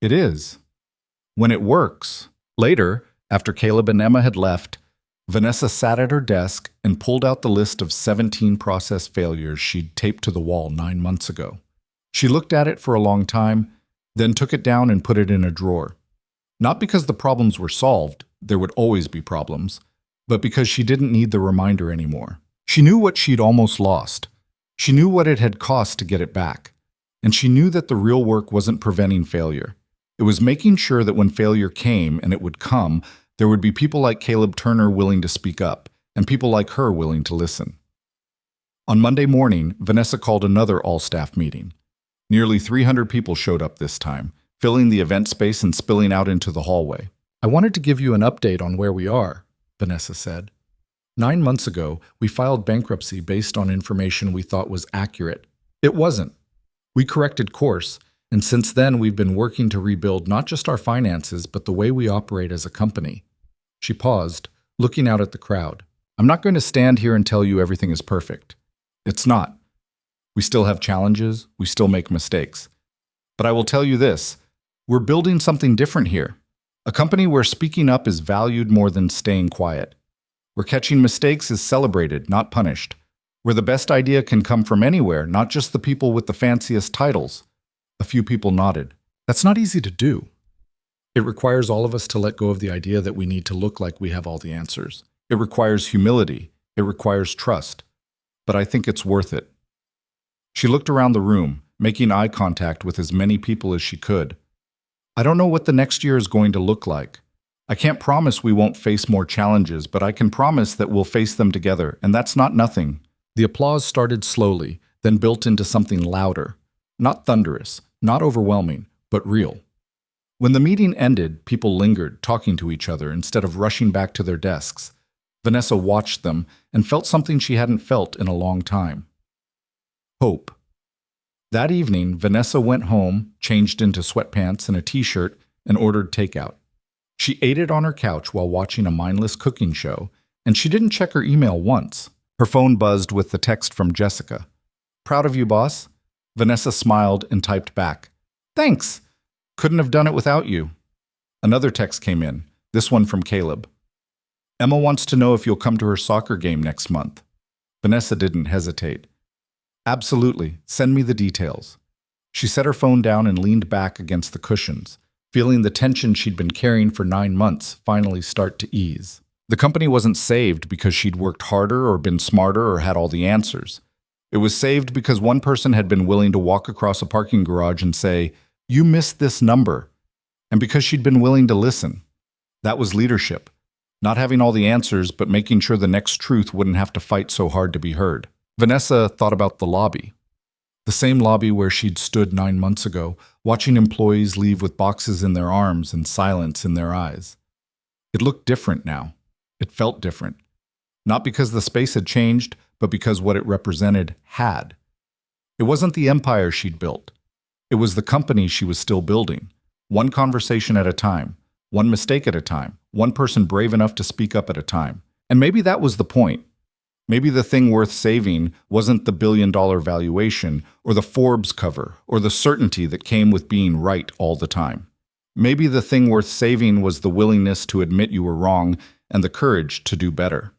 S1: It is. When it works. Later, after Caleb and Emma had left, Vanessa sat at her desk and pulled out the list of 17 process failures she'd taped to the wall 9 months ago. She looked at it for a long time, then took it down and put it in a drawer. Not because the problems were solved, there would always be problems, but because she didn't need the reminder anymore. She knew what she'd almost lost. She knew what it had cost to get it back. And she knew that the real work wasn't preventing failure. It was making sure that when failure came, and it would come, there would be people like Caleb Turner willing to speak up, and people like her willing to listen. On Monday morning, Vanessa called another all-staff meeting. Nearly 300 people showed up this time, filling the event space and spilling out into the hallway. I wanted to give you an update on where we are, Vanessa said. 9 months ago, we filed bankruptcy based on information we thought was accurate. It wasn't. We corrected course, and since then we've been working to rebuild not just our finances, but the way we operate as a company. She paused, looking out at the crowd. I'm not going to stand here and tell you everything is perfect. It's not. We still have challenges, we still make mistakes. But I will tell you this, we're building something different here. A company where speaking up is valued more than staying quiet. Where catching mistakes is celebrated, not punished. Where the best idea can come from anywhere, not just the people with the fanciest titles. A few people nodded. That's not easy to do. It requires all of us to let go of the idea that we need to look like we have all the answers. It requires humility. It requires trust. But I think it's worth it. She looked around the room, making eye contact with as many people as she could. I don't know what the next year is going to look like. I can't promise we won't face more challenges, but I can promise that we'll face them together, and that's not nothing. The applause started slowly, then built into something louder. Not thunderous, not overwhelming, but real. When the meeting ended, people lingered, talking to each other instead of rushing back to their desks. Vanessa watched them and felt something she hadn't felt in a long time. Hope. That evening, Vanessa went home, changed into sweatpants and a t-shirt, and ordered takeout. She ate it on her couch while watching a mindless cooking show, and she didn't check her email once. Her phone buzzed with the text from Jessica. Proud of you, boss. Vanessa smiled and typed back. Thanks. Couldn't have done it without you. Another text came in, this one from Caleb. Emma wants to know if you'll come to her soccer game next month. Vanessa didn't hesitate. Absolutely, send me the details. She set her phone down and leaned back against the cushions, feeling the tension she'd been carrying for 9 months finally start to ease. The company wasn't saved because she'd worked harder or been smarter or had all the answers. It was saved because one person had been willing to walk across a parking garage and say, "You missed this number," and because she'd been willing to listen. That was leadership. Not having all the answers, but making sure the next truth wouldn't have to fight so hard to be heard. Vanessa thought about the lobby. The same lobby where she'd stood 9 months ago, watching employees leave with boxes in their arms and silence in their eyes. It looked different now. It felt different. Not because the space had changed, but because what it represented had. It wasn't the empire she'd built. It was the company she was still building. One conversation at a time. One mistake at a time. One person brave enough to speak up at a time. And maybe that was the point. Maybe the thing worth saving wasn't the billion-dollar valuation, or the Forbes cover, or the certainty that came with being right all the time. Maybe the thing worth saving was the willingness to admit you were wrong and the courage to do better.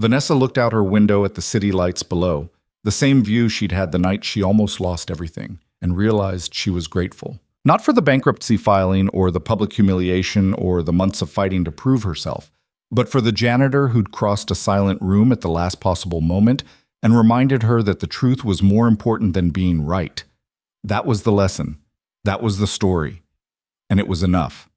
S1: Vanessa looked out her window at the city lights below, the same view she'd had the night she almost lost everything, and realized she was grateful. Not for the bankruptcy filing or the public humiliation or the months of fighting to prove herself, but for the janitor who'd crossed a silent room at the last possible moment and reminded her that the truth was more important than being right. That was the lesson. That was the story. And it was enough.